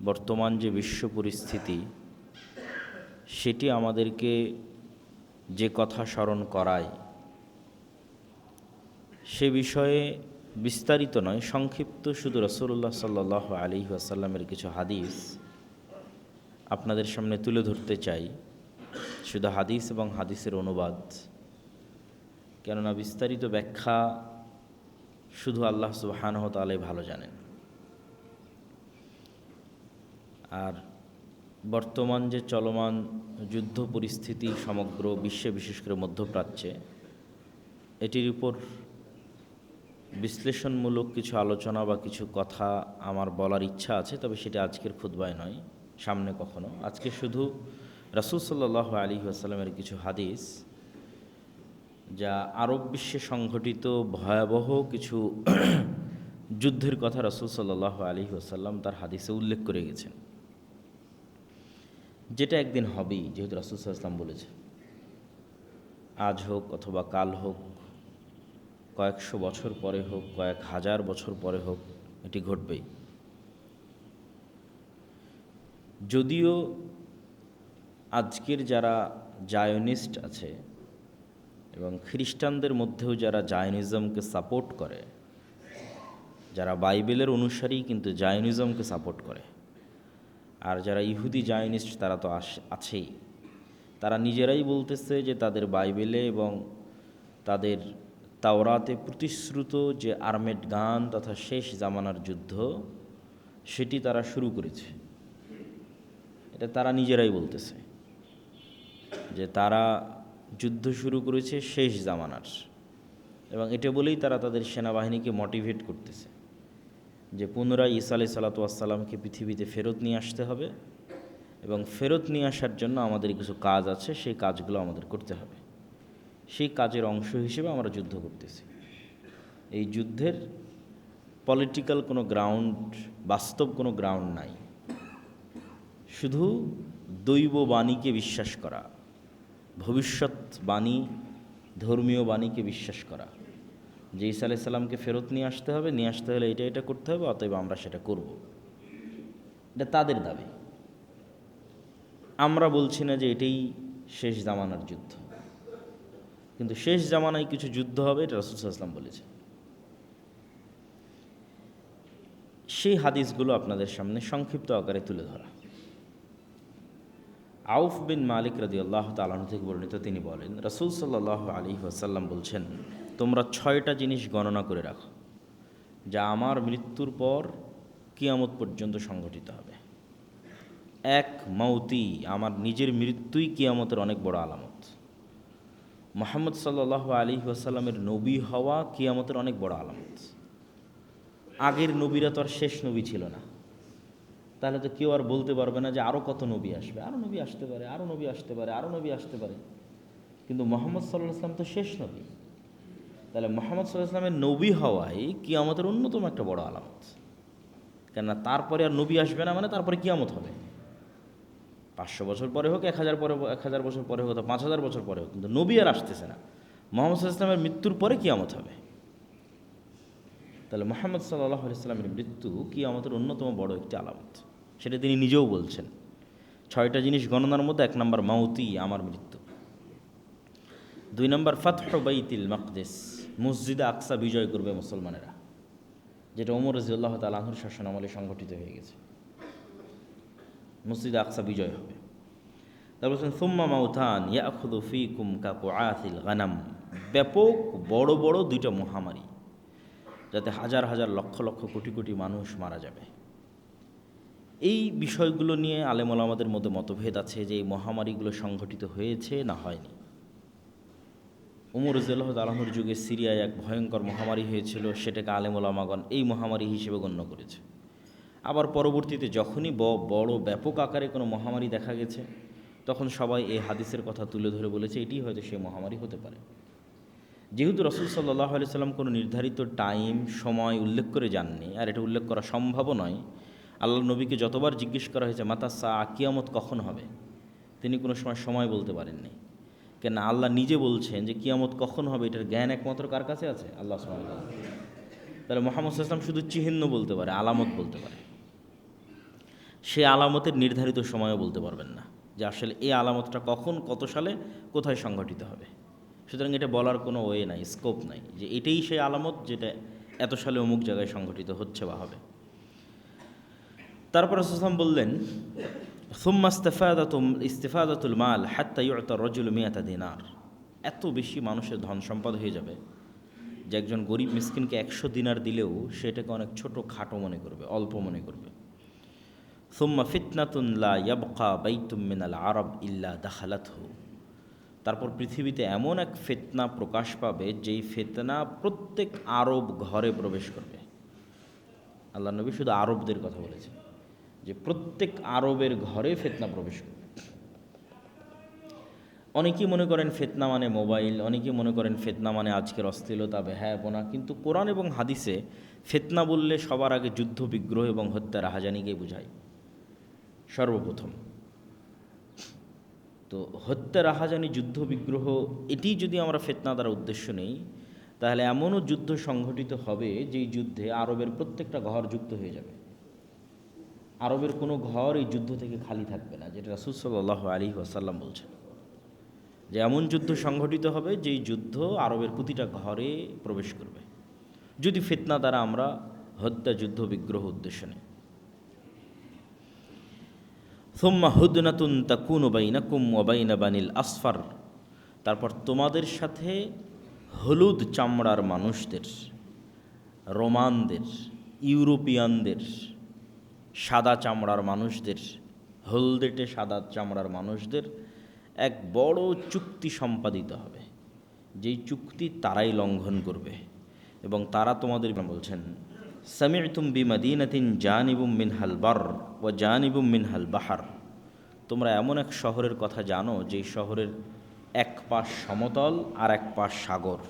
বর্তমান যে বিশ্ব পরিস্থিতি সেটি আমাদেরকে যে কথা স্মরণ করায় সে বিষয়ে বিস্তারিত নয়, সংক্ষিপ্ত শুধু রাসূলুল্লাহ সাল্লাল্লাহু আলাইহি ওয়াসাল্লামের কিছু হাদিস আপনাদের সামনে তুলে ধরতে চাই। শুধু হাদিস এবং হাদিসের অনুবাদ, কেননা বিস্তারিত ব্যাখ্যা শুধু আল্লাহ সুবহানাহু ওয়া তাআলাই ভালো জানেন। আর বর্তমান যে চলমান যুদ্ধ পরিস্থিতি সমগ্র বিশ্বে, বিশেষ করে মধ্যপ্রাচ্যে, এটির উপর বিশ্লেষণমূলক কিছু আলোচনা বা কিছু কথা আমার বলার ইচ্ছা আছে, তবে সেটা আজকের খুতবায় নয়, সামনে কখনো। আজকে শুধু রাসূল সাল্লাল্লাহু আলাইহি ওয়াসাল্লামের কিছু হাদিস যা আরব বিশ্বে সংঘটিত ভয়াবহ কিছু যুদ্ধের কথা রাসূল সাল্লাল্লাহু আলাইহি ওয়াসাল্লাম তার হাদিসে উল্লেখ করে গেছেন, যেটা একদিন হবেই, যেহেতু রাসূল সাল্লাল্লাহু আলাইহি ওয়াসাল্লাম বলেছে। আজ হোক অথবা কাল হোক, কয়েকশো বছর পরে হোক, কয়েক হাজার বছর পরে হোক, এটি ঘটবেই। যদিও আজকের যারা জায়নিস্ট আছে এবং খ্রিস্টানদের মধ্যেও যারা জায়নিজমকে সাপোর্ট করে, যারা বাইবেলের অনুসারী কিন্তু জায়নিজমকে সাপোর্ট করে, আর যারা ইহুদি জায়নিস্ট তারা তো আছেই, তারা নিজেরাই বলতেছে যে তাদের বাইবেলে এবং তাদের তাওরাতে প্রতিশ্রুত যে আর্মেড গান তথা শেষ জামানার যুদ্ধ, সেটি তারা শুরু করেছে। এটা তারা নিজেরাই বলতেছে যে তারা যুদ্ধ শুরু করেছে শেষ জামানার, এবং এটা বলেই তারা তাদের সেনাবাহিনীকে মোটিভেট করতেছে যে পুনরায় ঈসা আলাইহিস সালাতু ওয়াস সালামকে পৃথিবীতে ফেরত নিয়ে আসতে হবে, এবং ফেরত নিয়ে আসার জন্য আমাদের কিছু কাজ আছে, সেই কাজগুলো আমাদের করতে হবে। সেই কাজের অংশ হিসেবে আমরা যুদ্ধ করতেছি। এই যুদ্ধের পলিটিক্যাল কোনো গ্রাউন্ড, বাস্তব কোনো গ্রাউন্ড নাই, শুধু দৈব বাণীকে বিশ্বাস করা, ভবিষ্যৎ বাণী, ধর্মীয় বাণীকে বিশ্বাস করা যে ঈসা আলাইহিস সালামকে ফেরত নিয়ে আসতে হবে, নিয়ে আসতে হলে এটা এটা করতে হবে, অতএব আমরা সেটা করব। এটা তাদের দাবি। আমরা বলছি না যে এটাই শেষ জামানার যুদ্ধ, কিন্তু শেষ জামানায় কিছু যুদ্ধ হবে, এটা রাসূল সাল্লাল্লাহু আলাইহি ওয়াসাল্লাম বলেছে। সেই হাদিসগুলো আপনাদের সামনে সংক্ষিপ্ত আকারে তুলে ধরা। আউফ বিন মালিক রাদিয়াল্লাহু তাআলা আনহু থেকে বর্ণিত, তিনি বলেন রাসূল সাল্লাল্লাহু আলাইহি ওয়াসাল্লাম বলছেন, তোমরা 6টা জিনিস গণনা করে রাখো যা আমার মৃত্যুর পর কিয়ামত পর্যন্ত সংঘটিত হবে। এক, মাউতি, আমার নিজের মৃত্যুই কিয়ামতের অনেক বড় আলামত। মুহাম্মদ সাল্লাল্লাহু আলাইহি ওয়াসাল্লামের নবী হওয়া কিয়ামতের অনেক বড় আলামত। আগের নবীরা তো আর শেষ নবী ছিল না, তাহলে তো কেউ আর বলতে পারবে না যে আরও কত নবী আসবে, আরও নবী আসতে পারে, আরও নবী আসতে পারে, আরও নবী আসতে পারে। কিন্তু মুহাম্মদ সাল্লাল্লাহু আলাইহি ওয়াসাল্লাম তো শেষ নবী, তাহলে মুহাম্মদ সাল্লাল্লাহু আলাইহি ওয়াসাল্লামের নবী হওয়াই কিয়ামতের অন্যতম একটা বড় আলামত। কেননা তারপরে আর নবী আসবে না, মানে তারপরে কিয়ামত হবে। 500 বছর পরে হোক, 1000 বছর পরে হোক, 5000 বছর পরে হোক, কিন্তু নবী আর আসতেছে না। মুহাম্মদ সাল্লাল্লাহু আলাইহি ওয়াসাল্লামের মৃত্যুর পরে কিয়ামত হবে। তাহলে মুহাম্মদ সাল্লাল্লাহু আলাইহি ওয়াসাল্লামের মৃত্যু কিয়ামতের অন্যতম বড় একটি আলামত, সেটা তিনি নিজেও বলছেন। 6টা জিনিস গণনার মধ্যে 1 নম্বর মাউতি, আমার মৃত্যু। 2 নম্বর ফাতহু বাইতুল মাকদিস, মসজিদে আকসা বিজয় করবে মুসলমানেরা, যেটা ওমর রাদিয়াল্লাহু তাআলা আনহুর শাসনামলে সংগঠিত হয়ে গেছে। মসজিদে আকসা বিজয় হবে। তারপর বলছেন সুম্মা মাউতান ইয়াখুযু ফীকুম কাকুআতিল গানাম, ব্যাপক বড় বড় 2টা মহামারী, যাতে হাজার হাজার লক্ষ লক্ষ কোটি কোটি মানুষ মারা যাবে। এই বিষয়গুলো নিয়ে আলেম ওলামাদের মধ্যে মতভেদ আছে যে এই মহামারীগুলো সংঘটিত হয়েছে না হয়নি। ওমর রাদিয়াল্লাহু তাআলা আনহুর যুগে সিরিয়ায় এক ভয়ঙ্কর মহামারী হয়েছিল, সেটাকে আলেম ওলামাগণ এই মহামারী হিসেবে গণ্য করেছে। আবার পরবর্তীতে যখনই বড় ব্যাপক আকারে কোনো মহামারী দেখা গেছে, তখন সবাই এই হাদিসের কথা তুলে ধরে বলেছে এটি হয়তো সেই মহামারী হতে পারে। যেহেতু রাসূল সাল্লাল্লাহু আলাইহি ওয়াসাল্লাম কোনো নির্ধারিত টাইম, সময় উল্লেখ করে যাননি, আর এটা উল্লেখ করা সম্ভবও নয়। আল্লাহর নবীকে যতবার জিজ্ঞেস করা হয়েছে মাতা সা, কিয়ামত কখন হবে, তিনি কোনো সময় বলতে পারেননি। কেন আল্লাহ নিজে বলছেন যে কিয়ামত কখন হবে এটার জ্ঞান একমাত্র কার কাছে আছে? আল্লাহ সুবহানাহু ওয়া তাআলা। তাহলে মুহাম্মদ সাল্লাল্লাহু আলাইহি ওয়াসাল্লাম শুধু চিহ্ন বলতে পারে, আলামত বলতে পারে। সে আলামতের নির্ধারিত সময়ও বলতে পারবেন না যে আসলে এই আলামতটা কখন কত সালে কোথায় সংঘটিত হবে। সুতরাং এটা বলার কোনো ওয়ে নাই, স্কোপ নাই যে এটাই সেই আলামত যেটা এত সালে অমুক জায়গায় সংঘটিত হচ্ছে বা হবে। তারপর রাসূল বললেন, সুম্মা ইস্তিফাদাতুল মাল হাত্তা ইউতা রাজুলু মিয়াতা দিনার। এত বেশি মানুষের ধন সম্পদ হয়ে যাবে যে একজন গরিব মিসকিনকে 100 দিনার দিলেও সেটাকে অনেক ছোট খাটো মনে করবে, অল্প মনে করবে। সুম্মা ফিতনাতুন লা ইয়াবকা বাইতুম মিনাল আরব ইল্লা দাখালাতহু। তারপর পৃথিবীতে এমন এক ফিতনা প্রকাশ পাবে যেই ফিতনা প্রত্যেক আরব ঘরে প্রবেশ করবে। আল্লাহ নবী শুধু আরবদের কথা বলেছেন যে প্রত্যেক আরবের ঘরে ফিতনা প্রবেশ করবে। অনেকেই মনে করেন ফিতনা মানে মোবাইল, অনেকেই মনে করেন ফিতনা মানে আজকের অশ্লীলতা, বেহায়াপনা। কিন্তু কোরআন এবং হাদিসে ফিতনা বললে সবার আগে যুদ্ধ বিগ্রহ এবং হত্যা রাহাজানিকেই বোঝায় সর্বপ্রথম। তো হত্যা রাহাজানি যুদ্ধ বিগ্রহ এটি যদি আমরা ফিতনা দ্বারা উদ্দেশ্য নেই, তাহলে এমনও যুদ্ধ সংঘটিত হবে যেই যুদ্ধে আরবের প্রত্যেকটা ঘর যুক্ত হয়ে যাবে। আরবের কোনো ঘর এই যুদ্ধ থেকে খালি থাকবে না, যেটা রাসূল সাল্লাল্লাহু আলাইহি ওয়াসাল্লাম বলছেন যে এমন যুদ্ধ সংঘটিত হবে যেই যুদ্ধ আরবের প্রতিটা ঘরে প্রবেশ করবে, যদি ফিতনা দ্বারা আমরা হত্যা যুদ্ধ বিগ্রহ উদ্দেশ্য নেই। সুম্মা হুদনাতুন তাকুনু বাইনাকুম ওয়া বাইনা বানিল আসফার। তারপর তোমাদের সাথে হলুদ চামড়ার মানুষদের, রোমানদের, ইউরোপিয়ানদের, সাদা চামড়ার মানুষদের, হলদেটে সাদা চামড়ার মানুষদের এক বড় চুক্তি সম্পাদিত হবে, যেই চুক্তি তারাই লঙ্ঘন করবে। এবং তারা তোমাদের বলছেন, সামি'তুম বিমাদিনাতিন জানিবুম মিনহাল বার ওয়া জানিবুম মিনহাল বাহার। তোমরা এমন এক শহরের কথা জানো যেই শহরের এক পাশ সমতল আর এক পাশ সাগর।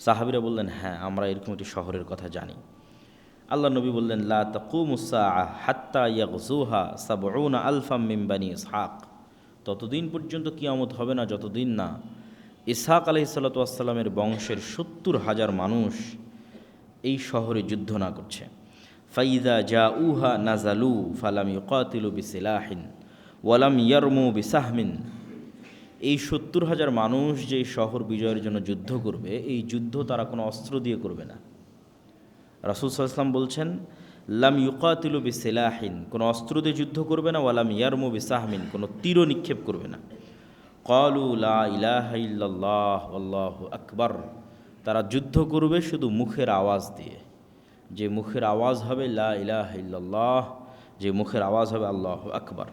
সাহাবীরা বললেন, হ্যাঁ আমরা এরকম একটি শহরের কথা জানি। আল্লাহ নবী বললেন, লা তাকুমুস সাআহ হাত্তা ইয়াগজুহা সাবউনা আলফাম মিন বানি ইসহাক। ততদিন পর্যন্ত কিয়ামত হবে না যতদিন না ইসহাক আলাইহিস সালাতু ওয়াস সালামের বংশের 70,000 মানুষ এই শহরে যুদ্ধ না করছে। ফাইদা জাউহা নাজালু ফালাম ইউকাতিলু বিসিলাহিন ওয়ালাম ইয়ারমু বিসাহমিন। এই 70,000 মানুষ যে শহর বিজয়ের জন্য যুদ্ধ করবে, এই যুদ্ধ তারা কোনো অস্ত্র দিয়ে করবে না। রাসূল সাল্লাল্লাহু আলাইহি ওয়াসাল্লাম বলছেন, লাম ইউকাতিলু বিসিলাহিন, কোনো অস্ত্র দিয়ে যুদ্ধ করবে না, ওয়ালাম ইয়ারমু বিসাহমিন, কোনো তীর নিক্ষেপ করবে না। ক্বালু লা ইলাহা ইল্লাল্লাহ আল্লাহু আকবার। তারা যুদ্ধ করবে শুধু মুখের আওয়াজ দিয়ে, যে মুখের আওয়াজ হবে লা ইলাহা ইল্লাল্লাহ, যে মুখের আওয়াজ হবে আল্লাহু আকবার।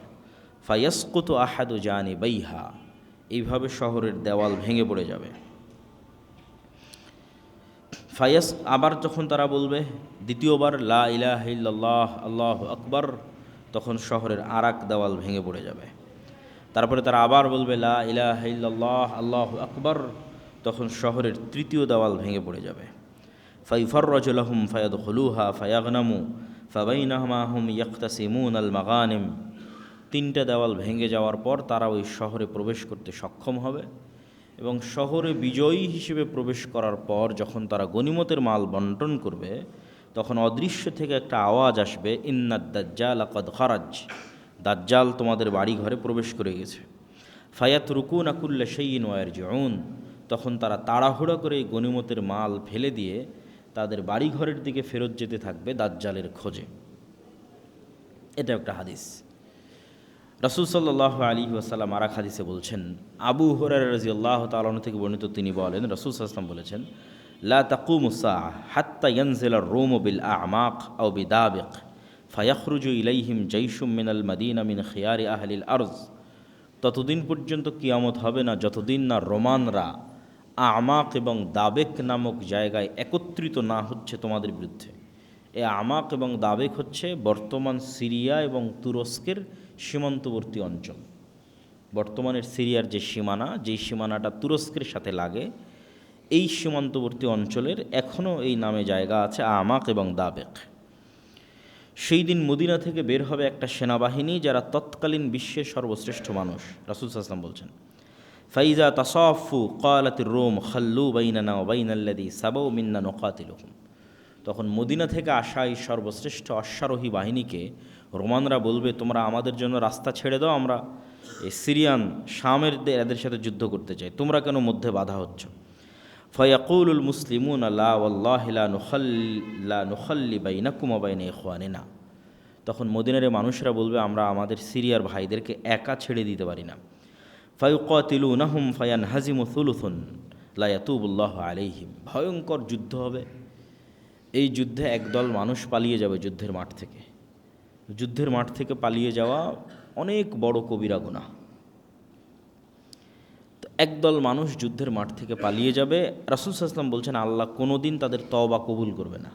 ফায়াসকুতু আহাদু জানিবাইহা, এইভাবে শহরের দেওয়াল ভেঙে পড়ে যাবে। আবার যখন তারা বলবে দ্বিতীয়বার লা ইলাহা ইল্লাল্লাহ আল্লাহু আকবার, তখন শহরের আরাক দেওয়াল ভেঙে পড়ে যাবে। তারপরে তারা আবার বলবে লা ইলাহা ইল্লাল্লাহ আল্লাহু আকবার, তখন শহরের তৃতীয় দেওয়াল ভেঙে পড়ে যাবে। ফাইফাররাজু লাহুম ফায়াদখুলুহা ফায়াগনামু ফাবাইনাহুমা হুম ইয়াকতাসিমুন আল মাগানিম। 3টা দেওয়াল ভেঙে যাওয়ার পর তারা ওই শহরে প্রবেশ করতে সক্ষম হবে, এবং শহরে বিজয়ী হিসেবে প্রবেশ করার পর যখন তারা গনিমতের মাল বন্টন করবে, তখন অদৃশ্য থেকে একটা আওয়াজ আসবে, ইন্নাদ দাজ্জাল ক্বাদ খারাজ, দাজ্জাল তোমাদের বাড়ি ঘরে প্রবেশ করে গেছে। ফায়াতরুকুনা কুল্লা শাইইন ওয়া ইয়ারজিউন, তখন তারা তাড়াহুড়া করে এই গনিমতের মাল ফেলে দিয়ে তাদের বাড়ি ঘরের দিকে ফেরত যেতে থাকবে দাজ্জালের খোঁজে। এটা একটা হাদিস। রাসূল সাল্লাল্লাহু আলাইহি ওয়াসাল্লাম আরেক হাদিসে বলছেন, আবু হুরায়রা রাদিয়াল্লাহু তাআলা আনহু থেকে বর্ণিত, তিনি বলেন রাসূল সাল্লাল্লাহু আলাইহি ওয়াসাল্লাম বলেছেন, লা তাকুমুস সাআহ হাত্তা ইয়ানজিলা আর-রূমু বিল আ'মাক আও বিদাবিক ফায়াখরুজু ইলাইহিম জাইশুম মিনাল মাদিনা মিন খিয়ারি আহলিল আরজ। ততদিন পর্যন্ত কিয়ামত হবে না যতদিন না রোমানরা আমাক এবং দাবেক নামক জায়গায় একত্রিত না হচ্ছে তোমাদের বিরুদ্ধে। এ আমাক এবং দাবেক হচ্ছে বর্তমান সিরিয়া এবং তুরস্কের সীমান্তবর্তী অঞ্চল। বর্তমানের সিরিয়ার যে সীমানা, যেই সীমানাটা তুরস্কের সাথে লাগে, এই সীমান্তবর্তী অঞ্চলের এখনও এই নামে জায়গা আছে আমাক এবং দাবেক। সেই দিন মদিনা থেকে বের হবে একটা সেনাবাহিনী যারা তৎকালীন বিশ্বের সর্বশ্রেষ্ঠ মানুষ। রাসূল সাল্লাল্লাহু আলাইহি ওয়াসাল্লাম বলছেন, ফাইজা তাসাফু ক্বালাতির রূম খাল্লু বাইনানা ওয়া বাইনাল্লাযী সাবাউ মিন্না নুকাতিলুহুম। তখন মদিনা থেকে আসা এই সর্বশ্রেষ্ঠ অশ্বারোহী বাহিনীকে রোমানরা বলবে, তোমরা আমাদের জন্য রাস্তা ছেড়ে দাও, আমরা এই সিরিয়ান শামের এদের সাথে যুদ্ধ করতে চাই, তোমরা কেন মধ্যে বাধা হচ্ছ? ফায়াকুলুল মুসলিমুন লা ওয়াল্লাহি লা নুখাল্লি বাইনাকুম ওয়া বাইনা ইখওয়ানিনা। তখন মদিনার মানুষরা বলবে, আমরা আমাদের সিরিয়ার ভাইদেরকে একা ছেড়ে দিতে পারি না। ফায়ুকাতিলুনাহুম ফায়ানহাজিমু সুলুসুন লা ইয়াতুবুল্লাহু আলাইহিম। ভয়ঙ্কর যুদ্ধ হবে। এই যুদ্ধে একদল মানুষ পালিয়ে যাবে যুদ্ধের মাঠ থেকে। যুদ্ধের মাঠ থেকে পালিয়ে যাওয়া অনেক বড় কবিরা গুনাহ। তো একদল মানুষ যুদ্ধের মাঠ থেকে পালিয়ে যাবে। রাসূল সাল্লাল্লাহু আলাইহি ওয়াসাল্লাম বলছেন, আল্লাহ কোনোদিন তাদের তওবা কবুল করবে না।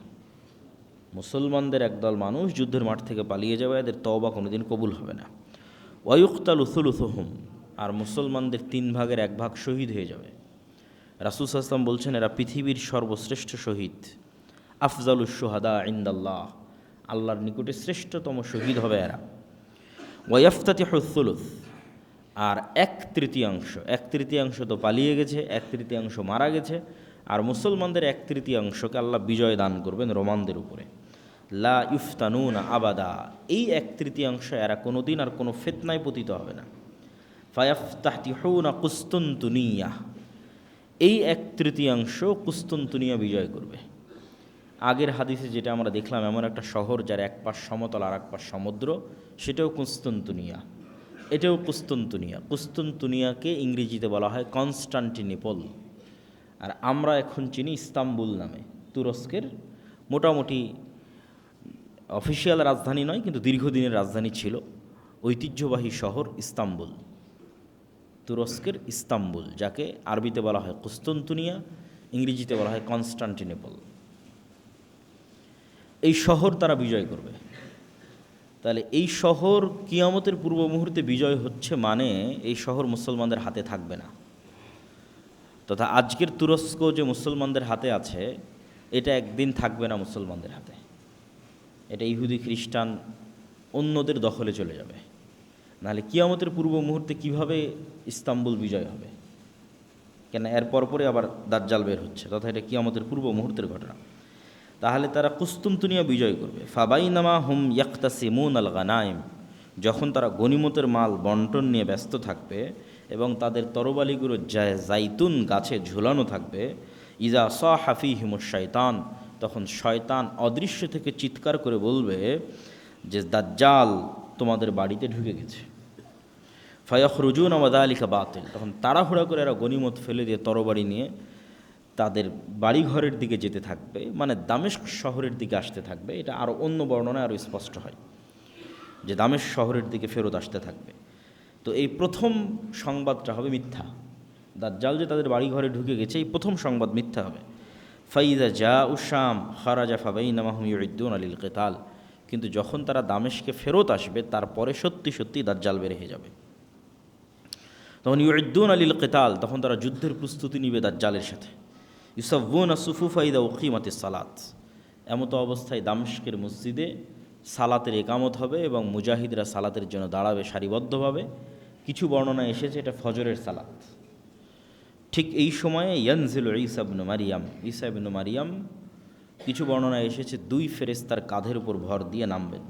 মুসলমানদের একদল মানুষ যুদ্ধের মাঠ থেকে পালিয়ে যাবে, এদের তওবা কোনোদিন কবুল হবে না। ওয়ায়ুকতালু সুলুসুহুম, আর মুসলমানদের 3 ভাগের 1 ভাগ শহীদ হয়ে যাবে। রাসূল সাল্লাল্লাহু আলাইহি ওয়াসাল্লাম বলছেন, এরা পৃথিবীর সর্বশ্রেষ্ঠ শহীদ। আফজালুশ শুহাদা ইনদাল্লাহ, আল্লাহর নিকটে শ্রেষ্ঠতম শহীদ হবে এরা। ওয়াইফতাতিহুস সুলুস, আর 1/3 তো পালিয়ে গেছে, 1/3 মারা গেছে, আর মুসলমানদের 1/3কে আল্লাহ বিজয় দান করবেন রোমানদের উপরে। লা ইফতানুনা আবাদা, এই 1/3 এরা কোনোদিন আর কোনো ফিতনায় পতিত হবে না। ফায়াফতাহতিহুনা কুস্তুনতুনিয়া, এই 1/3 কুস্তুনতুনিয়া বিজয় করবে। আগের হাদিসে যেটা আমরা দেখলাম, এমন একটা শহর যার এক পাশ সমতল আর এক পাশ সমুদ্র, সেটাও কুস্তুনতুনিয়া, এটাও কুস্তুনতুনিয়া। কুস্তুনতুনিয়াকে ইংরেজিতে বলা হয় কনস্টান্টিনোপল, আর আমরা এখন চিনি ইস্তাম্বুল নামে। তুরস্কের মোটামুটি অফিসিয়াল রাজধানী নয়, কিন্তু দীর্ঘদিনের রাজধানী ছিল, ঐতিহ্যবাহী শহর ইস্তাম্বুল। তুরস্কের ইস্তাম্বুল, যাকে আরবিতে বলা হয় কুস্তুনতুনিয়া, ইংরেজিতে বলা হয় কনস্টান্টিনোপল। এই শহর তারা বিজয় করবে। তাহলে এই শহর কিয়ামতের পূর্ব মুহূর্তে বিজয় হচ্ছে, মানে এই শহর মুসলমানদের হাতে থাকবে না। তথা আজকের তুরস্ক যে মুসলমানদের হাতে আছে, এটা একদিন থাকবে না মুসলমানদের হাতে। এটা ইহুদি খ্রিস্টান অন্যদের দখলে চলে যাবে। নাহলে কিয়ামতের পূর্ব মুহূর্তে কিভাবে ইস্তাম্বুল বিজয় হবে? কেন এর পরপরে আবার দাজ্জাল বের হচ্ছে, তথা এটা কিয়ামতের পূর্ব মুহূর্তের ঘটনা। তাহলে তারা কুস্তুনতুনিয়া বিজয় করবে। ফাবাইনামা হুম ইয়াক্তাসিমুন আল গানাইম, যখন তারা গনিমতের মাল বন্টন নিয়ে ব্যস্ত থাকবে এবং তাদের তরবালিগুলো জাইতুন গাছে ঝুলানো থাকবে, ইজা সাহাফিহিমুশ শাইতান, তখন শয়তান অদৃশ্য থেকে চিৎকার করে বলবে যে দাজ্জাল তোমাদের বাড়িতে ঢুকে গেছে। ফায়াখরুজুন ওয়া যালিকা বাতিল, তখন তাড়াহুড়া করে এরা গনিমত ফেলে দিয়ে তরবারি নিয়ে তাদের বাড়িঘরের দিকে যেতে থাকবে, মানে দামেস্ক শহরের দিকে আসতে থাকবে। এটা আরও অন্য বর্ণনায় আরও স্পষ্ট হয় যে দামেস্ক শহরের দিকে ফেরত আসতে থাকবে। তো এই প্রথম সংবাদটা হবে মিথ্যা। দাজ্জাল যে তাদের বাড়িঘরে ঢুকে গেছে, এই প্রথম সংবাদ মিথ্যা হবে। ফাইদা জা উশাম খারাজা ফাবাইনামাহুম ইউইদ্দুন আলিল কিতাল, কিন্তু যখন তারা দামেস্কে ফেরত আসবে, তারপরে সত্যি সত্যি দাজ্জাল বের হয়ে যাবে। তখন ইউইদ্দুন আলিল কিতাল, তখন তারা যুদ্ধের প্রস্তুতি নিবে দাজ্জালের সাথে। ইউসাফুনা সুফুফা ইদা উকিমাতিস সালাত, এমতো অবস্থায় দামেস্কের মসজিদে সালাতের একামত হবে এবং মুজাহিদরা সালাতের জন্য দাঁড়াবে সারিবদ্ধভাবে। কিছু বর্ণনায় এসেছে এটা ফজরের সালাত। ঠিক এই সময়ে ইয়ানজিলু ঈসা ইবনে মারিয়াম, ঈসা ইবনে মারিয়াম, কিছু বর্ণনায় এসেছে 2 ফেরেশতার কাঁধের উপর ভর দিয়ে নামবেন।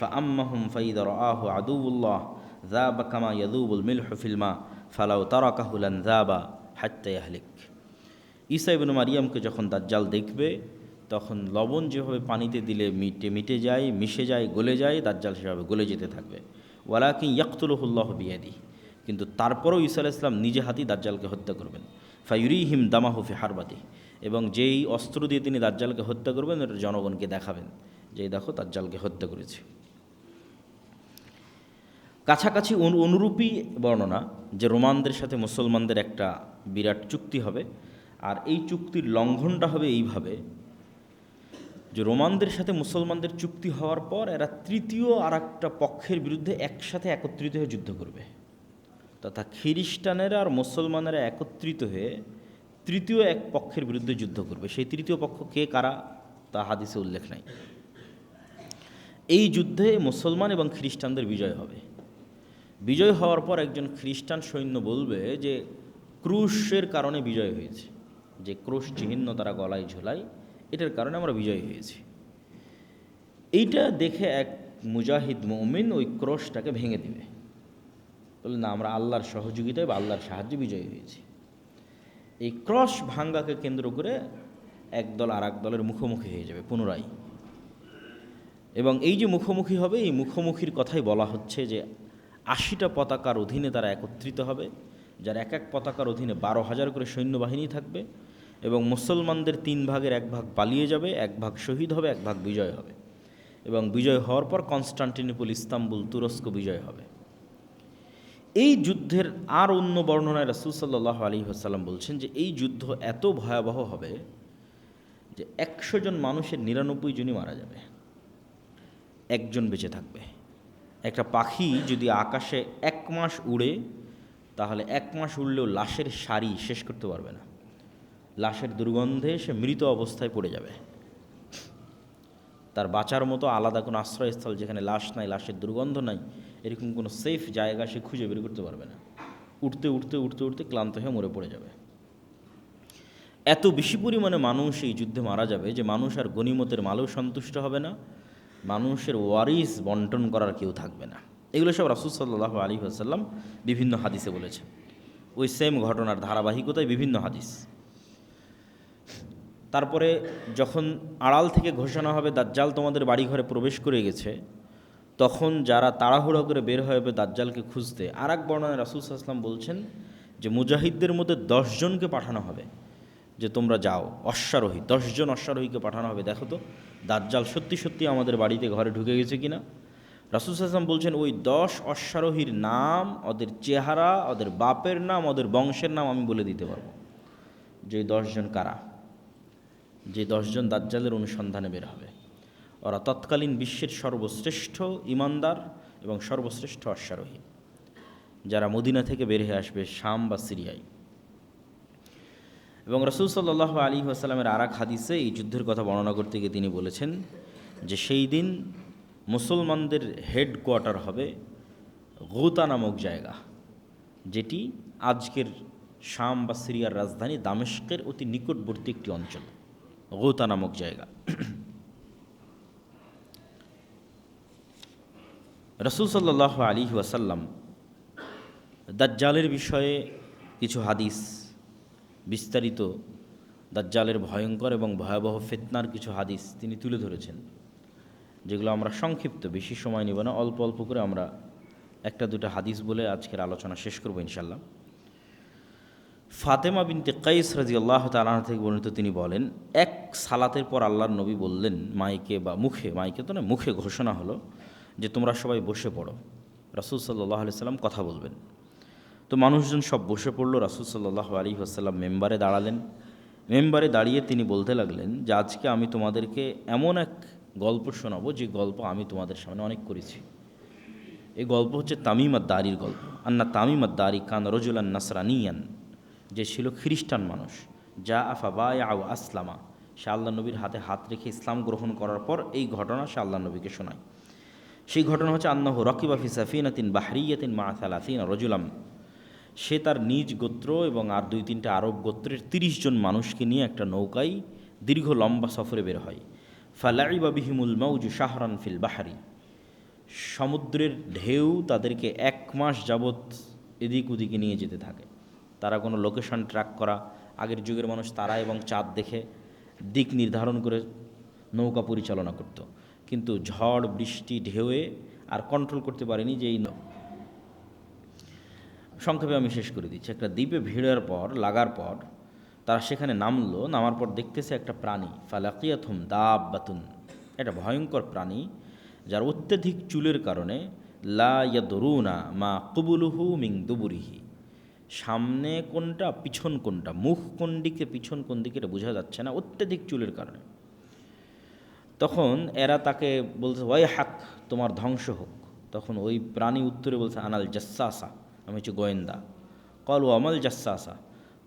ফাআম্মাহুম ফাইদা রাআহু আদুউল্লাহ যাবা কামা ইয়াযুবুল মিলহু ফিল মা ফালাউ তারাকাহু লান যাবা হাত্তা ইয়াহলিক। ঈসা ইবনে মারিয়ামকে যখন দাজ্জাল দেখবে, তখন লবণ যেভাবে পানিতে দিলে মিটে যায়, মিশে যায়, গলে যায়, দাজ্জাল সেভাবে গলে যেতে থাকবে। ওয়ালাকিন ইয়াকতুলুহুল্লাহু বিয়াদিহি, কিন্তু তারপরেও ঈসা আলাইহিস সালাম নিজে হাতেই দাজ্জালকে হত্যা করবেন। ফায়ুরিহিম দামাহু ফি হারবাতিহি, এবং যেই অস্ত্র দিয়ে তিনি দাজ্জালকে হত্যা করবেন, এটা জনগণকে দেখাবেন যে দেখো দাজ্জালকে হত্যা করেছে। কাছাকাছি অনুরূপী বর্ণনা যে রোমানদের সাথে মুসলমানদের একটা বিরাট চুক্তি হবে, আর এই চুক্তির লঙ্ঘনটা হবে এইভাবে যে রোমানদের সাথে মুসলমানদের চুক্তি হওয়ার পর এরা তৃতীয় আর একটা পক্ষের বিরুদ্ধে একসাথে একত্রিত হয়ে যুদ্ধ করবে, তথা খ্রিস্টানেরা আর মুসলমানেরা একত্রিত হয়ে তৃতীয় এক পক্ষের বিরুদ্ধে যুদ্ধ করবে। সেই তৃতীয় পক্ষ কে কারা তা হাদিসে উল্লেখ নাই। এই যুদ্ধে মুসলমান এবং খ্রিস্টানদের বিজয় হবে। বিজয় হওয়ার পর একজন খ্রিস্টান সৈন্য বলবে যে ক্রুশের কারণে বিজয় হয়েছে, যে ক্রুশ চিহ্ন তারা গলায় ঝোলায়, এটার কারণে আমরা বিজয়ী হয়েছি। এইটা দেখে এক মুজাহিদ মুমিন ওই ক্রোশটাকে ভেঙে দিবে, বলে না আমরা আল্লাহর সহযোগিতায় বা আল্লাহর সাহায্যে বিজয়ী হয়েছি। এই ক্রস ভাঙ্গাকে কেন্দ্র করে একদল আর এক দলের মুখোমুখি হয়ে যাবে পুনরায়। এবং এই যে মুখোমুখি হবে, এই মুখোমুখির কথাই বলা হচ্ছে যে 80টা পতাকার অধীনে তারা একত্রিত হবে, যার এক এক পতাকার অধীনে 12,000 করে সৈন্যবাহিনী থাকবে, এবং মুসলমানদের 3 ভাগের 1 ভাগ পালিয়ে যাবে, 1 ভাগ শহীদ হবে, 1 ভাগ বিজয় হবে। এবং বিজয় হওয়ার পর কনস্টান্টিনোপল, ইস্তাম্বুল, তুরস্ক বিজয় হবে। এই যুদ্ধের আর অন্য বর্ণনায় রাসূল সাল্লাল্লাহু আলাইহি ওয়াসাল্লাম বলছেন যে এই যুদ্ধ এত ভয়াবহ হবে যে 100 জন মানুষের 99 জনই মারা যাবে, একজন বেঁচে থাকবে। একটা পাখি যদি আকাশে 1 মাস উড়ে, তাহলে 1 মাস উড়লেও লাশের সারি শেষ করতে পারবে না। লাশের দুর্গন্ধে সে মৃত অবস্থায় পড়ে যাবে। তার বাঁচার মতো আলাদা কোনো আশ্রয়স্থল, যেখানে লাশ নাই, লাশের দুর্গন্ধ নাই, এরকম কোনো সেফ জায়গা সে খুঁজে বের করতে পারবে না। উঠতে উঠতে উঠতে উঠতে ক্লান্ত হয়ে মরে পড়ে যাবে। এত বেশি পরিমাণে মানুষ এই যুদ্ধে মারা যাবে যে মানুষ আর গনিমতের মালেও সন্তুষ্ট হবে না, মানুষের ওয়ারিস বন্টন করার কেউ থাকবে না। এগুলো সব রাসূল সাল্লাল্লাহু আলাইহি ওয়াসাল্লাম বিভিন্ন হাদিসে বলেছেন। ওই সেম ঘটনার ধারাবাহিকতায় বিভিন্ন হাদিস। তারপরে যখন আড়াল থেকে ঘোষণা হবে দাজ্জাল তোমাদের বাড়িঘরে প্রবেশ করে গেছে, তখন যারা তাড়াহুড়ো করে বের হয়ে হবে দাজ্জালকে খুঁজতে, আর এক বর্ণনায় রাসূল সাল্লাল্লাহু আলাইহি ওয়াসাল্লাম বলছেন যে মুজাহিদদের মধ্যে 10 জনকে পাঠানো হবে, যে তোমরা যাও, অশ্বারোহী 10 জন অশ্বারোহীকে পাঠানো হবে, দেখো তো দাজ্জাল সত্যি সত্যি আমাদের বাড়িতে ঘরে ঢুকে গেছে কিনা। রাসূল সাল্লাল্লাহু আলাইহি ওয়াসাল্লাম বলছেন ওই 10 অশ্বারোহীর নাম, ওদের চেহারা, ওদের বাপের নাম, ওদের বংশের নাম আমি বলে দিতে পারবো, যে 10 জন কারা, যে 10 জন দাজ্জালের অনুসন্ধানে বের হবে। ওরা তৎকালীন বিশ্বের সর্বশ্রেষ্ঠ ইমানদার এবং সর্বশ্রেষ্ঠ অশ্বারোহী, যারা মদিনা থেকে বের হয়ে আসবে শাম বা সিরিয়ায়। এবং রাসূল সাল্লাল্লাহু আলাইহি ওয়াসাল্লামের আর এক হাদিসে এই যুদ্ধের কথা বর্ণনা করতে গিয়ে তিনি বলেছেন যে সেই দিন মুসলমানদের হেডকোয়ার্টার হবে গৌতা নামক জায়গা, যেটি আজকের শাম বা সিরিয়ার রাজধানী দামেস্কের অতি নিকটবর্তী একটি অঞ্চল, গৌতা নামক জায়গা। রাসূল সাল্লাল্লাহু আলাইহি ওয়াসাল্লাম দাজ্জালের বিষয়ে কিছু হাদিস, বিস্তারিত দাজ্জালের ভয়ঙ্কর এবং ভয়াবহ ফিতনার কিছু হাদিস তিনি তুলে ধরেছেন, যেগুলো আমরা সংক্ষিপ্ত, বেশি সময় নিব না, অল্প অল্প করে আমরা একটা দুটো হাদিস বলে আজকের আলোচনা শেষ করব ইনশাল্লাহ। ফাতেমা বিনতে কাইস রাদিয়াল্লাহু তাআলা আনহা থেকে বর্ণিত, তিনি বলেন এক সালাতের পর আল্লাহর নবী বললেন মাইকে বা মুখে, মাইকে তো না, মুখে ঘোষণা হলো যে তোমরা সবাই বসে পড়ো, রাসূল সাল্লাল্লাহু আলাইহি ওয়াসাল্লাম কথা বলবেন। তো মানুষজন সব বসে পড়ল। রাসূল সাল্লাল্লাহু আলাইহি ওয়াসাল্লাম মেম্বারে দাঁড়ালেন। মেম্বারে দাঁড়িয়ে তিনি বলতে লাগলেন যে আজকে আমি তোমাদেরকে এমন এক গল্প শোনাবো যে গল্প আমি তোমাদের সামনে অনেক করেছি। এই গল্প হচ্ছে তামিম আদ-দারির গল্প। আন্না তামিম আদ-দারি কান রাজুলান নাসরানিয়ান, যে ছিল খ্রিস্টান মানুষ, যা আফা বায়া আও আসলামা, সে আল্লাহ নবীর হাতে হাত রেখে ইসলাম গ্রহণ করার পর এই ঘটনা সে আল্লাহ নবীকে শোনায়। সেই ঘটনা হচ্ছে আন্নাহু রাকিবা ফি সাফিনাতিন বাহরিয়াতিন মা সালাসিনা রাজুলাম, সে তার নিজ গোত্র এবং আর 2-3টা আরব গোত্রের 30 জন মানুষকে নিয়ে একটা নৌকায় দীর্ঘ লম্বা সফরে বের হয়। ফালাইবা বিহিমুল মাউজু শাহরান ফিল বাহারি, সমুদ্রের ঢেউ তাদেরকে 1 মাস যাবৎ এদিক ওদিকে নিয়ে যেতে থাকে। তারা কোনো লোকেশন ট্র্যাক করা, আগের যুগের মানুষ তারা এবং চাঁদ দেখে দিক নির্ধারণ করে নৌকা পরিচালনা করত, কিন্তু ঝড় বৃষ্টি ঢেউয়ে আর কন্ট্রোল করতে পারেনি। যে এই সংক্ষেপে আমি শেষ করে দিচ্ছি। একটা দ্বীপে ভিড়ের পর লাগার পর তারা সেখানে নামলো। নামার পর দেখতেছে একটা প্রাণী, ফালাকিয়াতুম দাব্বাতুন, একটা ভয়ঙ্কর প্রাণী যার অত্যধিক চুলের কারণে লা ইয়াদরুনা মা কুবুলুহু মিন দুবুরিহি, সামনে কোনটা পিছন কোনটা, মুখ কোন দিকে পিছন কোন দিকে এটা বোঝা যাচ্ছে না অত্যধিক চুলের কারণে। তখন এরা তাকে বলছে ওয়াই হাক, তোমার ধ্বংস হোক। তখন ওই প্রাণী উত্তরে বলছে আনাল জাসসাসা, আমি হচ্ছে গোয়েন্দা। কল ও আমাল জাসসাসা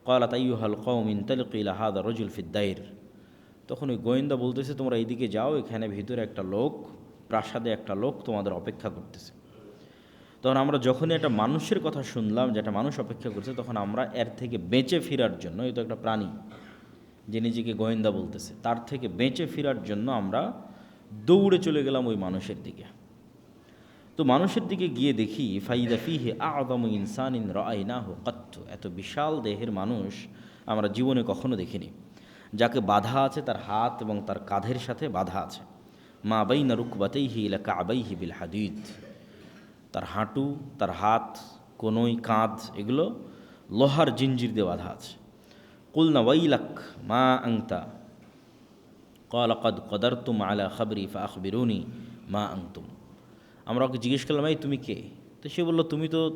কলাত আইয়ুহাল কওম ইনতালিকু ইলা হাযা রাজুল ফিদ দাইর, তখন ওই গোয়েন্দা বলতেছে তোমরা এইদিকে যাও, এখানে ভিতরে একটা লোক, প্রাসাদে একটা লোক তোমাদের অপেক্ষা করতেছে। তখন আমরা যখনই একটা মানুষের কথা শুনলাম যে একটা মানুষ অপেক্ষা করছে, তখন আমরা এর থেকে বেঁচে ফেরার জন্য, এই তো একটা প্রাণী যে নিজেকে গোয়েন্দা বলতেছে, তার থেকে বেঁচে ফেরার জন্য আমরা দৌড়ে চলে গেলাম ওই মানুষের দিকে। তো মানুষের দিকে গিয়ে দেখি ফাইদা ফিহে আদম ইনসানিন রাআইনাহু কাত্তু, এত বিশাল দেহের মানুষ আমরা জীবনে কখনো দেখিনি, যাকে বাধা আছে তার হাত এবং তার কাঁধের সাথে বাধা আছে। মা বাইনা রুকবাতাইহি ইলা কাবাইহি বিল হাদিদ, তার হাঁটু, তার হাত, কোনোই, কাঁধ, এগুলো লোহার জিঞ্জির দিয়ে বাধা আছে। কুলনা ওয়াইলাক মা আংতা ক্বাল ক্বাদ কদারতুম আলা খাবরি ফাআখবিরুনি মা আনতুম। আমরা ওকে জিজ্ঞেস করলাম, এই তুমি কে? তো সে বললো,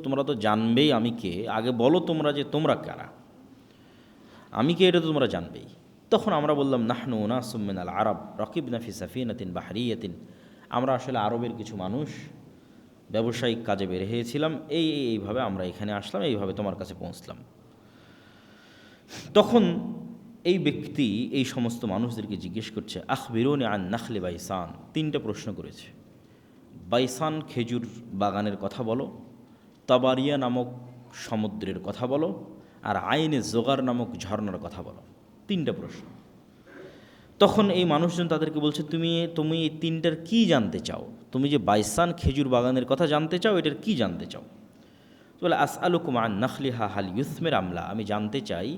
তোমরা তো জানবেই আমি কে, আগে বলো তোমরা যে তোমরা কারা, আমি কে এটা তো তোমরা জানবেই। তখন আমরা বললাম, নাহনু উনাসুম মিনাল আরব রাকিবনা ফি সাফিনাতিন বাহরিয়াতিন, আমরা আসলে আরবের কিছু মানুষ, ব্যবসায়িক কাজে বের হয়েছিলাম, এইভাবে আমরা এখানে আসলাম, এইভাবে তোমার কাছে পৌঁছলাম। তখন এই ব্যক্তি এই সমস্ত মানুষদেরকে জিজ্ঞেস করছে, আখবিরুনি আন নাখলি বাইসান, তিনটা প্রশ্ন করেছে। বাইসান খেজুর বাগানের কথা বলো, তাবারিয়া নামক সমুদ্রের কথা বলো, আর আইনে জোগার নামক ঝর্ণার কথা বলো। তিনটা প্রশ্ন। তখন এই মানুষজন তাদেরকে বলছে, তুমি এই তিনটার কি জানতে চাও? তুমি যে বাইসান খেজুর বাগানের কথা জানতে চাও, এটার কি জানতে চাও? বলে, আসআলুকুম আন নাখলিহা হাল ইউসমির আমলা, আমি জানতে চাই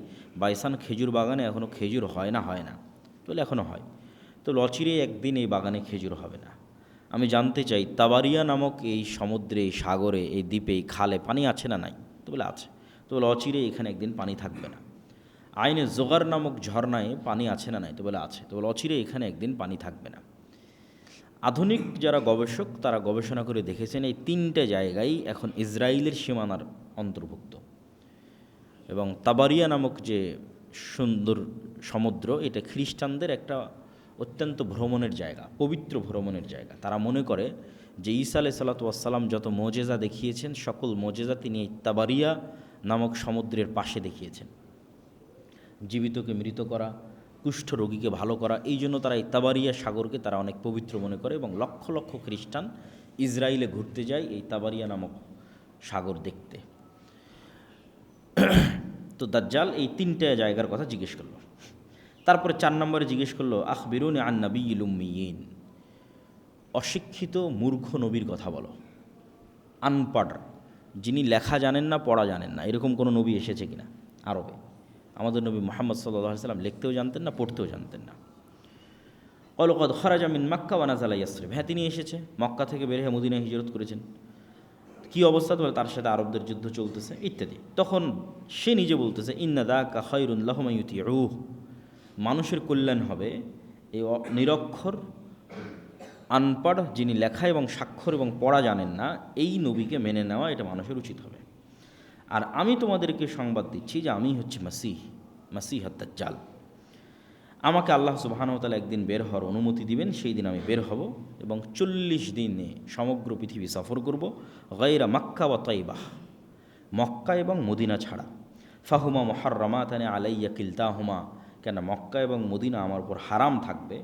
বাইসান খেজুর বাগানে এখনও খেজুর হয় না? বলে, এখনও হয়। তো অচিরেই একদিন এই বাগানে খেজুর হবে না। আমি জানতে চাই তাবারিয়া নামক এই সমুদ্রে, এই সাগরে, এই দ্বীপে, এই খালে পানি আছে না নাই? তো বলে, আছে। তো বলে, অচিরেই এখানে একদিন পানি থাকবে না। আইনে জোগার নামক ঝর্ণায় পানি আছে না নাই? তো বলে, আছে। তো বলে, অচিরেই এখানে একদিন পানি থাকবে না। আধুনিক যারা গবেষক তারা গবেষণা করে দেখেছেন এই তিনটে জায়গায় এখন ইসরায়েলের সীমানার অন্তর্ভুক্ত, এবং তাবারিয়া নামক যে সুন্দর সমুদ্র, এটা খ্রিস্টানদের একটা অত্যন্ত ভ্রমণের জায়গা, পবিত্র ভ্রমণের জায়গা। তারা মনে করে যে ঈসা আলাইহিস সালাতু ওয়াস সালাম যত মোজেজা দেখিয়েছেন, সকল মোজেজা তিনি এই তাবারিয়া নামক সমুদ্রের পাশে দেখিয়েছেন। জীবিতকে মৃত করা, কুষ্ঠ রোগীকে ভালো করা, এই জন্য তারা এই তাবারিয়া সাগরকে তারা অনেক পবিত্র মনে করে, এবং লক্ষ লক্ষ খ্রিস্টান ইসরায়েলে ঘুরতে যায় এই তাবারিয়া নামক সাগর দেখতে। তো দাজ্জাল এই তিনটে জায়গার কথা জিজ্ঞেস করলো। তারপরে 4 নম্বরে জিজ্ঞেস করলো, আখবিরুনি আন নাবিয়্যিল উম্মিয়িন, অশিক্ষিত মূর্খ নবীর কথা বলো। আনপড়, যিনি লেখা জানেন না, পড়া জানেন না, এরকম কোনো নবী এসেছে কিনা আরবে? আমাদের নবী মুহাম্মদ সাল্লাল্লাহু আলাইহি সাল্লাম লিখতেও জানতেন না, পড়তেও জানতেন না। ক্বালু ক্বাদ খারাজা মিন মাক্কা ওয়া নাযালা ইয়াসরিব, হ্যাঁ তিনি এসেছে, মক্কা থেকে বের হয়ে মদিনায় হিজরত করেছেন। কী অবস্থা? তো তার সাথে আরবদের যুদ্ধ চলতেছে ইত্যাদি। তখন সে নিজে বলতেছে, ইন্না যাকা খায়রুন লাহুম ইউতিউহ, মানুষের কল্যাণ হবে এই নিরক্ষর, আনপড়, যিনি লেখা এবং স্বাক্ষর এবং পড়া জানেন না, এই নবীকে মেনে নেওয়া, এটা মানুষের উচিত হবে। আর আমি তোমাদেরকে সংবাদ দিচ্ছি যে আমি হচ্ছে মাসিহ দাজ্জাল। আমাকে আল্লাহ সুবহানাহু ওয়া তাআলা একদিন বের হওয়ার অনুমতি দিবেন, সেই দিন আমি বের হব এবং 40 দিনে সমগ্র পৃথিবী সফর করব, গায়রা মাক্কা ওয়া তাইবাহ, মক্কা এবং মদিনা ছাড়া। ফাহুমা মুহাররামাতানি আলাইয়া কিলতাহুমা, কেন মক্কা এবং মদিনা আমার উপর হারাম থাকবে।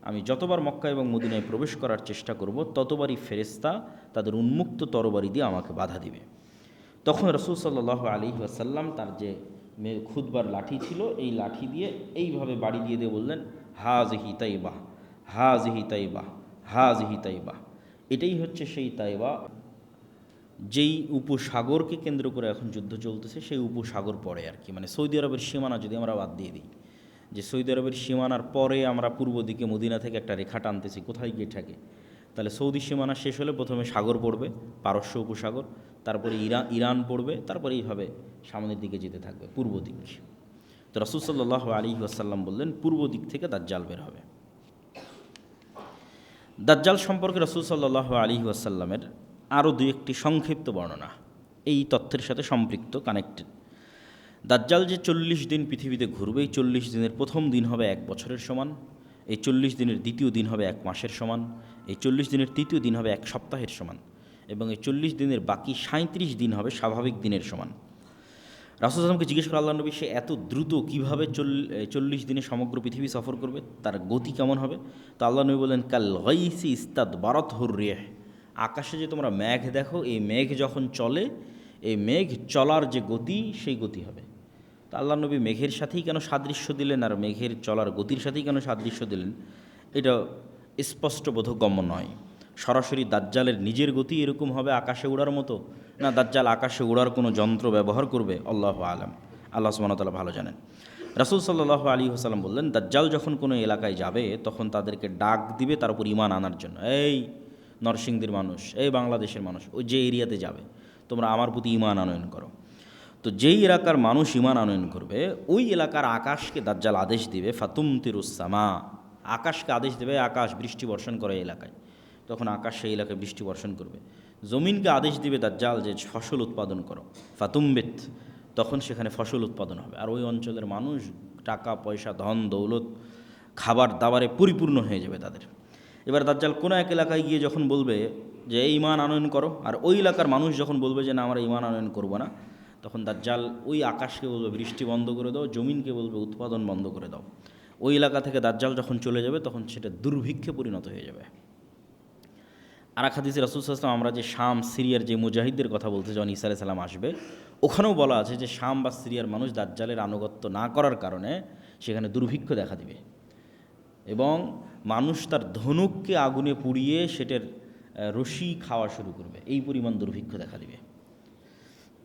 আমি যতবার মক্কা এবং মদিনায় প্রবেশ করার চেষ্টা করব, ততবারই ফেরেশতা তাদের উন্মুক্ত তরবারি দিয়ে আমাকে বাধা দিবে। তখন রাসূল সাল্লাল্লাহু আলাইহি ওয়াসাল্লাম তার যে খুতবার লাঠি ছিল, এই লাঠি দিয়ে এইভাবে বাড়ি দিয়ে বললেন, হাযিহি তাইবাহ, হাযিহি তাইবাহ, হাযিহি তাইবাহ। এটাই হচ্ছে সেই তাইবা, যেই উপসাগরকে কেন্দ্র করে এখন যুদ্ধ চলতেছে, সেই উপসাগর পড়ে আর কি। মানে সৌদি আরবের সীমানা যদি আমরা বাদ দিয়ে দিই, যে সৌদি আরবের সীমানার পরে আমরা পূর্ব দিকে মদিনা থেকে একটা রেখা টানতেছি, কোথায় গিয়ে থাকে? তাহলে সৌদি সীমানা শেষ হলে প্রথমে সাগর পড়বে, পারস্য উপসাগর, তারপরে ইরান পড়বে, তারপরে এইভাবে সামনের দিকে যেতে থাকবে পূর্ব দিক। তো রাসূল সাল্লাল্লাহু আলাইহি ওয়াসাল্লাম বললেন, পূর্ব দিক থেকে দাজ্জাল বের হবে। দাজ্জাল সম্পর্কে রাসূল সাল্লাল্লাহু আলাইহি ওয়াসাল্লামের আরও 2-1টি সংক্ষিপ্ত বর্ণনা এই তথ্যের সাথে সম্পৃক্ত, কানেক্টেড। দাজ্জাল যে 40 দিন পৃথিবীতে ঘুরবে, এই 40 দিনের প্রথম দিন হবে 1 বছরের সমান, এই 40 দিনের দ্বিতীয় দিন হবে 1 মাসের সমান, এই 40 দিনের তৃতীয় দিন হবে 1 সপ্তাহের সমান, এবং এই 40 দিনের বাকি 37 দিন হবে স্বাভাবিক দিনের সমান। রাসূল সাল্লাল্লাহু জিজ্ঞেস করে, আল্লাহ নবী, সে এত দ্রুত কীভাবে 40 দিনে সমগ্র পৃথিবী সফর করবে, তার গতি কেমন হবে? তো আল্লাহ নবী বললেন, কাল গাইসি ইস্তাদবারাতহুর রিহ, আকাশে যে তোমরা মেঘ দেখো, এই মেঘ যখন চলে, এই মেঘ চলার যে গতি, সেই গতি হবে। তো আল্লাহ নবী মেঘের সাথেই কেন সাদৃশ্য দিলেন, আর মেঘের চলার গতির সাথেই কেন সাদৃশ্য দিলেন, এটা স্পষ্ট বোধগম্য নয়। সরাসরি দাজ্জালের নিজের গতি এরকম হবে আকাশে ওড়ার মতো, না দাজ্জাল আকাশে ওড়ার কোনো যন্ত্র ব্যবহার করবে? আল্লাহু আলাম, আল্লাহ সুবহানাহু ওয়া তাআলা ভালো জানেন। রাসূল সাল্লাল্লাহু আলাইহি ওয়াসাল্লাম বললেন, দাজ্জাল যখন কোনো এলাকায় যাবে তখন তাদেরকে ডাক দিবে তার উপর ঈমান আনার জন্য। এই নরসিংদীর মানুষ, এই বাংলাদেশের মানুষ, ওই যে এরিয়াতে যাবে, তোমরা আমার প্রতি ঈমান আনয়ন করো। তো যেই এলাকার মানুষ ঈমান আনয়ন করবে, ওই এলাকার আকাশকে দাজ্জাল আদেশ দিবে, ফাতুমতিরুস-সামা, আকাশকে আদেশ দেবে, আকাশ বৃষ্টি বর্ষণ করে এই এলাকায়। তখন আকাশ সেই এলাকায় বৃষ্টি বর্ষণ করবে। জমিনকে আদেশ দিবে দাজ্জাল যে ফসল উৎপাদন করো, ফাতুম্বিত, তখন সেখানে ফসল উৎপাদন হবে। আর ওই অঞ্চলের মানুষ টাকা পয়সা ধন দৌলত খাবার দাবারে পরিপূর্ণ হয়ে যাবে তাদের। এবার দাজ্জাল কোনো এক এলাকায় গিয়ে যখন বলবে যে এই ঈমান আনয়ন করো, আর ওই এলাকার মানুষ যখন বলবে যে না আমরা ঈমান আনয়ন করবো না, তখন দাজ্জাল ওই আকাশকে বলবে বৃষ্টি বন্ধ করে দাও, জমিনকে বলবে উৎপাদন বন্ধ করে দাও। ওই এলাকা থেকে দাজ্জাল যখন চলে যাবে তখন সেটা দুর্ভিক্ষে পরিণত হয়ে যাবে। আর এক হাদিসে রাসূল সাল্লাল্লাহু আলাইহি ওয়াসাল্লাম, আমরা যে শাম সিরিয়ার যে মুজাহিদদের কথা বলতে যখন ঈসা আলাইহিস সালাম আসবে, ওখানেও বলা আছে যে শাম বা সিরিয়ার মানুষ দাজ্জালের আনুগত্য না করার কারণে সেখানে দুর্ভিক্ষ দেখা দিবে এবং মানুষ তার ধনুককে আগুনে পুড়িয়ে সেটার রশি খাওয়া শুরু করবে, এই পরিমাণ দুর্ভিক্ষ দেখা দিবে।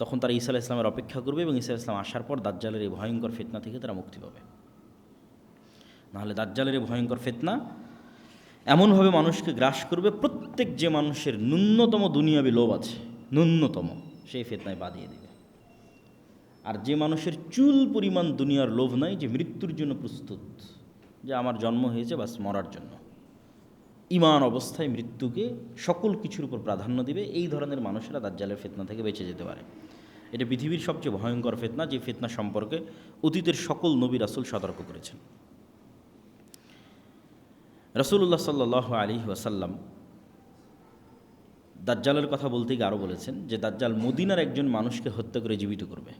তখন তারা ঈসা আলাইহিস সালামের অপেক্ষা করবে এবং ঈসা আলাইহিস সালাম আসার পর দাজ্জালের এই ভয়ঙ্কর ফিতনা থেকে তারা মুক্তি পাবে। নাহলে দাজ্জালের এই ভয়ঙ্কর ফিতনা এমনভাবে মানুষকে গ্রাস করবে, প্রত্যেক যে মানুষের ন্যূনতম দুনিয়াবি লোভ আছে, ন্যূনতম, সেই ফিতনায় বাঁধিয়ে দিবে। আর যে মানুষের চুল পরিমাণ দুনিয়ার লোভ নাই, যে মৃত্যুর জন্য প্রস্তুত, যে আমার জন্ম হয়েছে বাস মরার জন্য, ঈমান অবস্থায় মৃত্যুকে সকল কিছুর উপর প্রাধান্য দিবে, এই ধরনের মানুষেরা দাজ্জালের ফিতনা থেকে বেঁচে যেতে পারে। এটা পৃথিবীর সবচেয়ে ভয়ঙ্কর ফিতনা, যে ফিতনা সম্পর্কে অতীতের সকল নবী রাসূল সতর্ক করেছেন। রাসূলুল্লাহ সাল্লাল্লাহু আলাইহি ওয়াসাল্লাম দাজ্জালের কথা বলতে গিয়ে আরও বলেছেন যে দাজ্জাল মদিনার একজন মানুষকে হত্যা করে জীবিত করবে।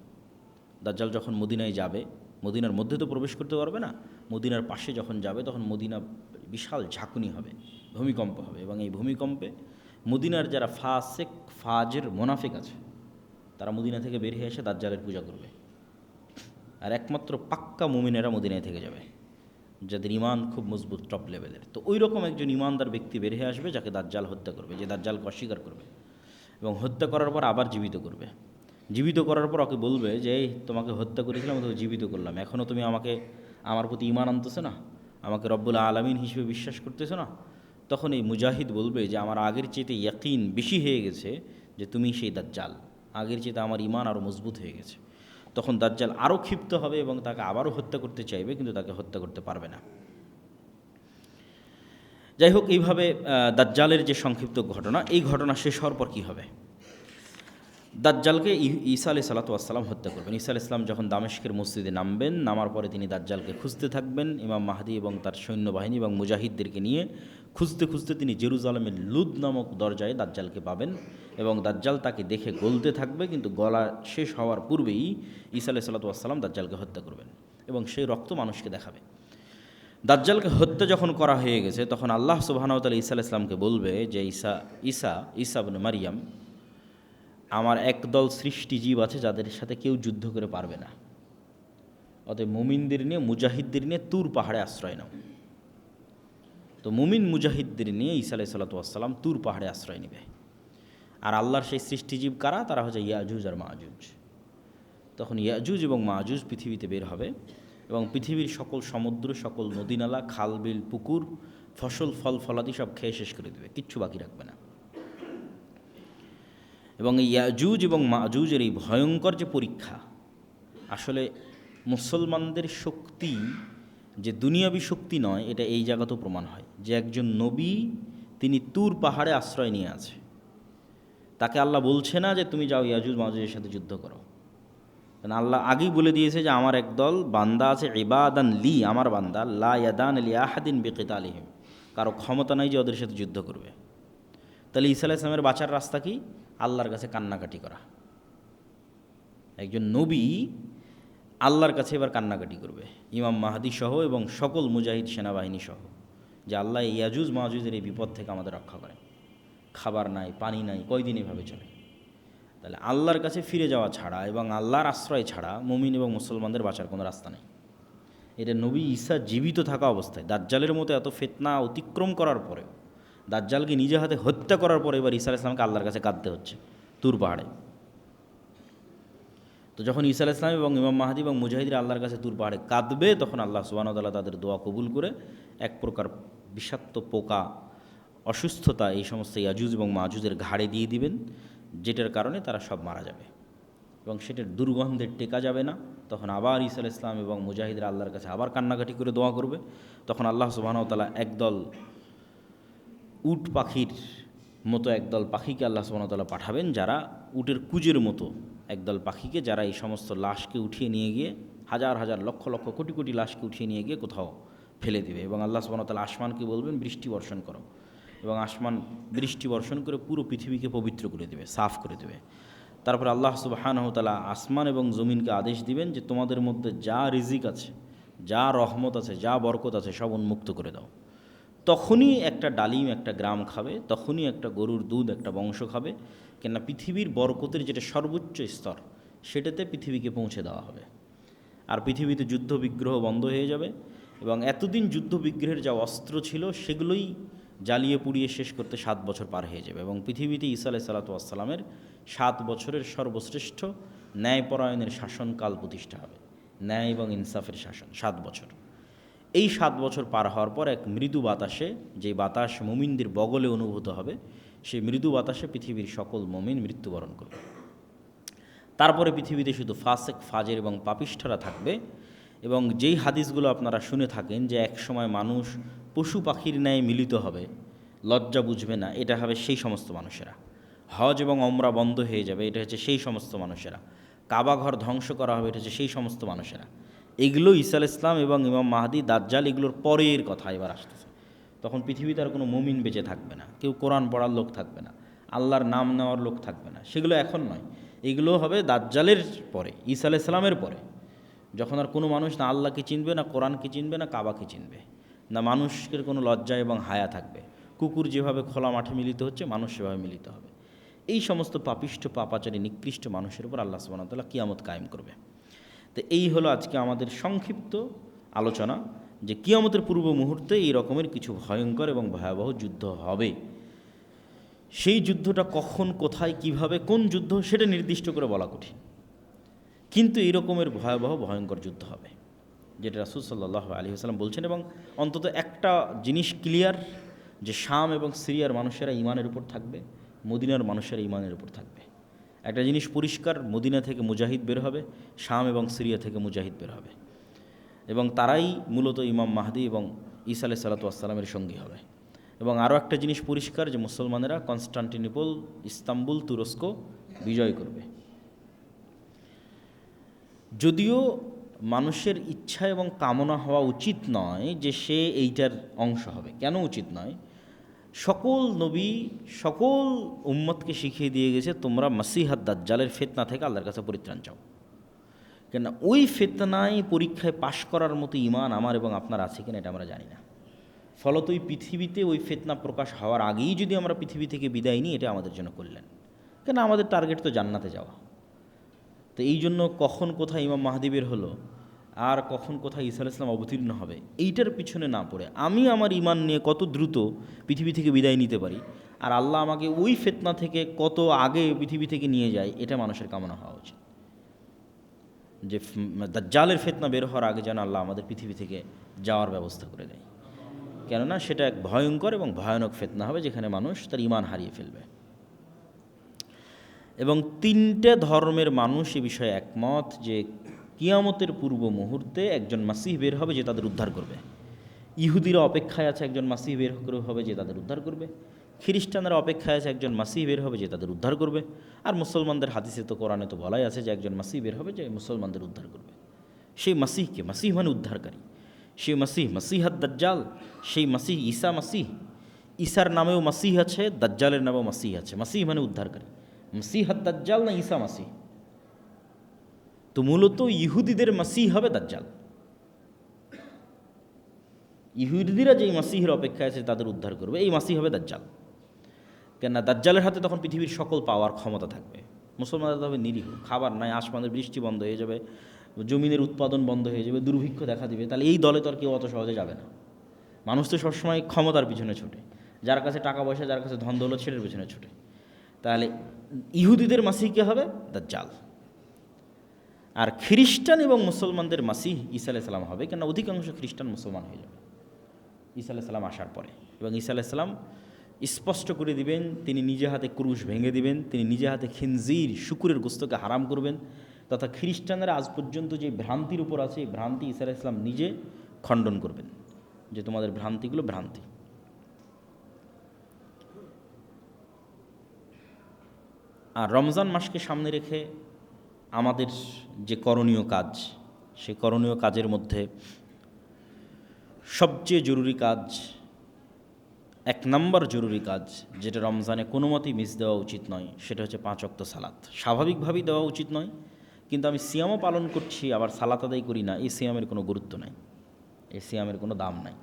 দাজ্জাল যখন মদিনায় যাবে, মদিনার মধ্যে তো প্রবেশ করতে পারবে না, মদিনার পাশে যখন যাবে তখন মদিনা বিশাল ঝাঁকুনি হবে, ভূমিকম্প হবে, এবং এই ভূমিকম্পে মদিনার যারা ফাসেক ফাজের মোনাফিক আছে তারা মদিনা থেকে বের হয়ে এসে দাজ্জালের পূজা করবে। আর একমাত্র পাক্কা মুমিনেরা মদিনায় থেকে যাবে, যাদের ঈমান খুব মজবুত, টপ লেভেলের। তো ওই রকম একজন ঈমানদার ব্যক্তি বের হয়ে আসবে যাকে দাজ্জাল হত্যা করবে, যে দাজ্জালকে অস্বীকার করবে এবং হত্যা করার পর আবার জীবিত করবে। জীবিত করার পর ওকে বলবে যে এই তোমাকে হত্যা করেছিলাম, তোকে জীবিত করলাম, এখনও তুমি আমাকে, আমার প্রতি ঈমান আনতেছো না, আমাকে রব্বুল আলামিন হিসেবে বিশ্বাস করতেছো না। তখন এই মুজাহিদ বলবে যে আমার আগের চেয়ে ইয়াকিন বেশি হয়ে গেছে যে তুমি সেই দাজ্জাল, আগের চেয়ে আমার ঈমান আরও মজবুত হয়ে গেছে। তখন দাজ্জাল আরও ক্ষিপ্ত হবে এবং তাকে আবারও হত্যা করতে চাইবে, কিন্তু তাকে হত্যা করতে পারবে না। যাই হোক, এইভাবে দাজ্জালের যে সংক্ষিপ্ত ঘটনা, এই ঘটনা শেষ হওয়ার পর কী হবে? দাজ্জালকে ঈসা আলাইহিস সালাতু ওয়াস সালাম হত্যা করবেন। ঈসা আলাইহিস সালাম যখন দামেস্কের মসজিদে নামবেন, নামার পরে তিনি দাজ্জালকে খুঁজতে থাকবেন। ইমাম মাহদী এবং তার সৈন্যবাহিনী এবং মুজাহিদদেরকে নিয়ে খুঁজতে খুঁজতে তিনি জেরুজালেমের লুদ নামক দরজায় দাজ্জালকে পাবেন এবং দাজ্জাল তাকে দেখে গলতে থাকবে, কিন্তু গলা শেষ হওয়ার পূর্বেই ঈসা আলাইহিস সালাতু ওয়াস সালাম দাজ্জালকে হত্যা করবেন এবং সেই রক্ত মানুষকে দেখাবে। দাজ্জালকে হত্যা যখন করা হয়ে গেছে তখন আল্লাহ সুবহানাহু ওয়া তাআলা ঈসা আলাইহিস সালামকে বলবে যে ঈসা ইবনে মারিয়াম, আমার একদল সৃষ্টিজীব আছে যাদের সাথে কেউ যুদ্ধ করে পারবে না, অতএব মুমিনদের নিয়ে, মুজাহিদদের নিয়ে তুর পাহাড়ে আশ্রয় নাও। তো মুমিন মুজাহিদদের নিয়ে ঈসা আলাইহিস সালাতু ওয়াস সালাম তুর পাহাড়ে আশ্রয় নেবে। আর আল্লাহর সেই সৃষ্টিজীব কারা? তারা হচ্ছে ইয়াজুজ আর মাজুজ। তখন ইয়াজুজ এবং মাজুজ পৃথিবীতে বের হবে এবং পৃথিবীর সকল সমুদ্র, সকল নদীনালা, খাল বিল, পুকুর, ফসল ফল ফলাদি সব খেয়ে শেষ করে দেবে, কিচ্ছু বাকি রাখবে না। এবং এই ইয়াজুজ এবং মাজুজের এই ভয়ঙ্কর যে পরীক্ষা, আসলে মুসলমানদের শক্তি যে দুনিয়াবি শক্তি নয়, এটা এই জায়গাতেও প্রমাণ হয় যে একজন নবী তিনি তুর পাহাড়ে আশ্রয় নিয়ে আছে, তাকে আল্লাহ বলছে না যে তুমি যাও ইয়াজুজ মাজুজের সাথে যুদ্ধ করো, কারণ আল্লাহ আগেই বলে দিয়েছে যে আমার একদল বান্দা আছে, ইবাদান লি, আমার বান্দা, লা ইয়াদান লি আহাদিন বিকিতালিহিম, কারো ক্ষমতা নাই যে ওদের সাথে যুদ্ধ করবে। তাহলে ঈসা আলাইহিস সালামের বাঁচার রাস্তা কি? আল্লাহর কাছে কান্নাকাটি করা। একজন নবী আল্লাহর কাছে এবার কান্নাকাটি করবে, ইমাম মাহদী সহ এবং সকল মুজাহিদ সেনাবাহিনী সহ, যে আল্লাহ ইয়াজুজ মাজুজের এই বিপদ থেকে আমাদের রক্ষা করে। খাবার নাই, পানি নাই, কয়দিন এভাবে চলে? তাহলে আল্লাহর কাছে ফিরে যাওয়া ছাড়া এবং আল্লাহর আশ্রয় ছাড়া মুমিন এবং মুসলমানদের বাঁচার কোনো রাস্তা নেই। এটা নবী ঈসা জীবিত থাকা অবস্থায়, দাজ্জালের মতো এত ফিতনা অতিক্রম করার পরেও, দাজ্জালকে নিজে হাতে হত্যা করার পরে এবার ঈসা আলাইহিস সালামকে আল্লাহর কাছে কাঁদতে হচ্ছে তুর পাহাড়ে। তো যখন ঈসা আলাইহিস সালাম এবং ইমাম মাহদী এবং মুজাহিদরা আল্লাহর কাছে তুর পাহাড়ে কাঁদবে, তখন আল্লাহ সুবহানাহু ওয়া তাআলা তাদের দোয়া কবুল করে এক প্রকার বিষাক্ত পোকা, অসুস্থতা এই সমস্ত ইয়াজুজ এবং মাজুজের ঘাড়ে দিয়ে দিবেন, যেটার কারণে তারা সব মারা যাবে এবং সেটার দুর্গন্ধে টেকা যাবে না। তখন আবার ঈসা আলাইহিস সালাম এবং মুজাহিদরা আল্লাহর কাছে আবার কান্নাকাটি করে দোয়া করবে। তখন আল্লাহ সুবহানাহু ওয়া তাআলা একদল উট পাখির মতো একদল পাখিকে আল্লাহ সুবহানাহু ওয়া তাআলা পাঠাবেন, যারা উটের কুজের মতো একদল পাখিকে, যারা এই সমস্ত লাশকে উঠিয়ে নিয়ে গিয়ে হাজার হাজার লক্ষ লক্ষ কোটি কোটি লাশকে উঠিয়ে নিয়ে গিয়ে কোথাও ফেলে দেবে। এবং আল্লাহ সুবহানাহু ওয়া তাআলা আসমানকে বলবেন বৃষ্টি বর্ষণ করো, এবং আসমান বৃষ্টি বর্ষণ করে পুরো পৃথিবীকে পবিত্র করে দেবে, সাফ করে দেবে। তারপর আল্লাহ সুবহানাহু ওয়া তাআলা আসমান এবং জমিনকে আদেশ দিবেন যে তোমাদের মধ্যে যা রিজিক আছে, যা রহমত আছে, যা বরকত আছে সব উন্মুক্ত করে দাও। তখনই একটা ডালিম একটা গ্রাম খাবে, তখনই একটা গরুর দুধ একটা বংশ খাবে, কেননা পৃথিবীর বরকতের যেটা সর্বোচ্চ স্তর সেটাতে পৃথিবীকে পৌঁছে দেওয়া হবে। আর পৃথিবীতে যুদ্ধ বিগ্রহ বন্ধ হয়ে যাবে, এবং এতদিন যুদ্ধ বিগ্রহের যা অস্ত্র ছিল সেগুলোই জ্বালিয়ে পুড়িয়ে শেষ করতে 7 বছর পার হয়ে যাবে, এবং পৃথিবীতে ঈসা আলাইহিস সালাতু ওয়াস সালামের 7 বছরের সর্বশ্রেষ্ঠ ন্যায়পরায়ণের শাসনকাল প্রতিষ্ঠা হবে, ন্যায় এবং ইনসাফের শাসন 7 বছর। এই 7 বছর পার হওয়ার পর এক মৃদু বাতাসে, যে বাতাস মুমিনদের বগলে অনুভূত হবে, সেই মৃদু বাতাসে পৃথিবীর সকল মুমিন মৃত্যুবরণ করবে। তারপরে পৃথিবীতে শুধু ফাসেক, ফাজের এবং পাপিষ্ঠরা থাকবে। এবং যেই হাদিসগুলো আপনারা শুনে থাকেন যে এক সময় মানুষ পশু পাখির ন্যায় মিলিত হবে, লজ্জা বুঝবে না, এটা হবে সেই সমস্ত মানুষেরা। হজ এবং ওমরা বন্ধ হয়ে যাবে, এটা হচ্ছে সেই সমস্ত মানুষেরা। কাবা ঘর ধ্বংস করা হবে, এটা হচ্ছে সেই সমস্ত মানুষেরা। এগুলো ঈসা আলাইহিস সালাম এবং ইমাম মাহদী, দাজ্জাল এগুলোর পরের কথা এবার আসতেছে। তখন পৃথিবীতে আর কোনো মুমিন বেঁচে থাকবে না, কেউ কোরআন পড়ার লোক থাকবে না, আল্লাহর নাম নেওয়ার লোক থাকবে না। সেগুলো এখন নয়, এগুলো হবে দাজ্জালের পরে, ঈসা আলাইহিস সালামের পরে, যখন আর কোনো মানুষ না আল্লাহকে চিনবে, না কোরআনকে চিনবে, না কাবাকে চিনবে, না মানুষের কোনো লজ্জা এবং হায়া থাকবে। কুকুর যেভাবে খোলা মাঠে মিলিত হচ্ছে, মানুষ সেভাবে মিলিত হবে। এই সমস্ত পাপিষ্ঠ, পাপাচারী, নিকৃষ্ট মানুষের উপর আল্লাহ সুবহানাহু ওয়া তাআলা কিয়ামত কায়েম করবে। তো এই হলো আজকে আমাদের সংক্ষিপ্ত আলোচনা, যে কিয়ামতের পূর্ব মুহূর্তে এই রকমের কিছু ভয়ঙ্কর এবং ভয়াবহ যুদ্ধ হবে। সেই যুদ্ধটা কখন, কোথায়, কিভাবে, কোন যুদ্ধ সেটা নির্দিষ্ট করে বলা কঠিন, কিন্তু এই রকমের ভয়াবহ ভয়ঙ্কর যুদ্ধ হবে, যেটা রাসূল সাল্লাল্লাহু আলাইহি ওয়াসাল্লাম বলছেন। এবং অন্তত একটা জিনিস ক্লিয়ার, যে শাম এবং সিরিয়ার মানুষেরা ইমানের উপর থাকবে, মদিনার মানুষেরা ইমানের উপর থাকবে। একটা জিনিস পরিষ্কার, মদিনা থেকে মুজাহিদ বের হবে, শাম এবং সিরিয়া থেকে মুজাহিদ বের হবে, এবং তারাই মূলত ইমাম মাহদী এবং ঈসা আলাইহিস সালাতু ওয়াস সালামের সঙ্গী হবে। এবং আরও একটা জিনিস পরিষ্কার, যে মুসলমানেরা কনস্টান্টিনোপল, ইস্তাম্বুল, তুরস্ক বিজয় করবে। যদিও মানুষের ইচ্ছা এবং কামনা হওয়া উচিত নয় যে সে এইটার অংশ হবে। কেন উচিত নয়? সকল নবী সকল উম্মতকে শিখিয়ে দিয়ে গেছে, তোমরা মাসিহাদ দাজ্জালের ফিতনা থেকে আল্লাহর কাছে পরিত্রাণ চাও। কেন ওই ফিতনায় পরীক্ষায় পাশ করার মতো ঈমান আমার এবং আপনার আছে কিনা এটা আমরা জানি না। ফলত ওই পৃথিবীতে ওই ফিতনা প্রকাশ হওয়ার আগেই যদি আমরা পৃথিবী থেকে বিদায় নিই, এটা আমাদের জন্য কল্যাণ। কেন আমাদের টার্গেট তো জান্নাতে যাওয়া। তো এই জন্য কখন কোথায় ইমাম মাহদী বের হলো, আর কখন কোথায় ঈসা আলাইহিস সালাম অবতীর্ণ হবে, এইটার পিছনে না পড়ে আমি আমার ঈমান নিয়ে কত দ্রুত পৃথিবী থেকে বিদায় নিতে পারি, আর আল্লাহ আমাকে ওই ফিতনা থেকে কত আগে পৃথিবী থেকে নিয়ে যায়, এটা মানুষের কামনা হওয়া উচিত। যে দাজ্জালের ফিতনা বের হওয়ার আগে যেন আল্লাহ আমাদের পৃথিবী থেকে যাওয়ার ব্যবস্থা করে দেয়, কেননা সেটা এক ভয়ঙ্কর এবং ভয়ানক ফিতনা হবে, যেখানে মানুষ তার ঈমান হারিয়ে ফেলবে। এবং 3টে ধর্মের মানুষ এ বিষয়ে একমত যে কিয়ামতের পূর্ব মুহূর্তে একজন মাসিহ বের হবে যে তাদের উদ্ধার করবে। ইহুদিরা অপেক্ষায় আছে একজন মাসিহ বের হবে যে তাদের উদ্ধার করবে, খ্রিস্টানরা অপেক্ষায় আছে একজন মাসিহ বের হবে যে তাদের উদ্ধার করবে, আর মুসলমানদের হাদিসে তো কোরআনে তো বলাই আছে যে একজন মাসিহ বের হবে যে মুসলমানদের উদ্ধার করবে। সেই মাসিহকে, মাসিহ মানে উদ্ধারকারী, সেই মাসিহ, মাসিহাদ দাজ্জাল, সেই মাসিহ ঈসা মাসিহ। ঈসার নামেও মাসিহ আছে, দাজ্জালের নামেও মাসিহ আছে। মাসিহ মানে উদ্ধারকারী। মাসিহাদ দাজ্জাল না ঈসা মাসিহ? তো মূলত ইহুদিদের মাসিহ হবে দাজ্জাল। ইহুদিরা যেই মাসিহের অপেক্ষায় আছে তাদের উদ্ধার করবে, এই মাসিহ হবে দাজ্জাল। কেননা দাজ্জালের হাতে তখন পৃথিবীর সকল পাওয়ার ক্ষমতা থাকবে। মুসলমানদের হবে নিরীহ, খাবার নাই, আসমানের বৃষ্টি বন্ধ হয়ে যাবে, জমিনের উৎপাদন বন্ধ হয়ে যাবে, দুর্ভিক্ষ দেখা দিবে। তাহলে এই দলে তো আর কেউ অত সহজে যাবে না। মানুষ তো সবসময় ক্ষমতার পিছনে ছুটে, যার কাছে টাকা পয়সা, যার কাছে ধন দৌলত, সেটার পেছনে ছুটে। তাহলে ইহুদিদের মাসিহ কে হবে? দাজ্জাল। আর খ্রিস্টান এবং মুসলমানদের মাসিহ ঈসা আলাইহিস সালাম হবে, কেন অধিকাংশ খ্রিস্টান মুসলমান হয়ে যাবে ঈসা আলাইহিস সালাম আসার পরে। এবং ঈসা আলাইহিস সালাম স্পষ্ট করে দিবেন, তিনি নিজে হাতে ক্রুশ ভেঙে দিবেন, তিনি নিজে হাতে খিনজির শুকুরের গোস্তকে হারাম করবেন, তথা খ্রিস্টানরা আজ পর্যন্ত যে ভ্রান্তির উপর আছে, এই ভ্রান্তি ঈসা আলাইহিস সালাম নিজে খণ্ডন করবেন, যে তোমাদের ভ্রান্তিগুলো ভ্রান্তি। আর রমজান মাসকে সামনে রেখে আমাদের যে করণীয় কাজ, সেই করণীয় কাজের মধ্যে সবচেয়ে জরুরি কাজ, 1 নম্বর জরুরি কাজ, যেটা রমজানে কোনো মতেই মিস দেওয়া উচিত নয়, সেটা হচ্ছে 5 ওয়াক্ত সালাত। স্বাভাবিকভাবেই দেওয়া উচিত নয়, কিন্তু আমি সিয়ামও পালন করছি আবার সালাত আদায় করি না, এই সিয়ামের কোনো গুরুত্ব নাই, এই সিয়ামের কোনো দাম নাই।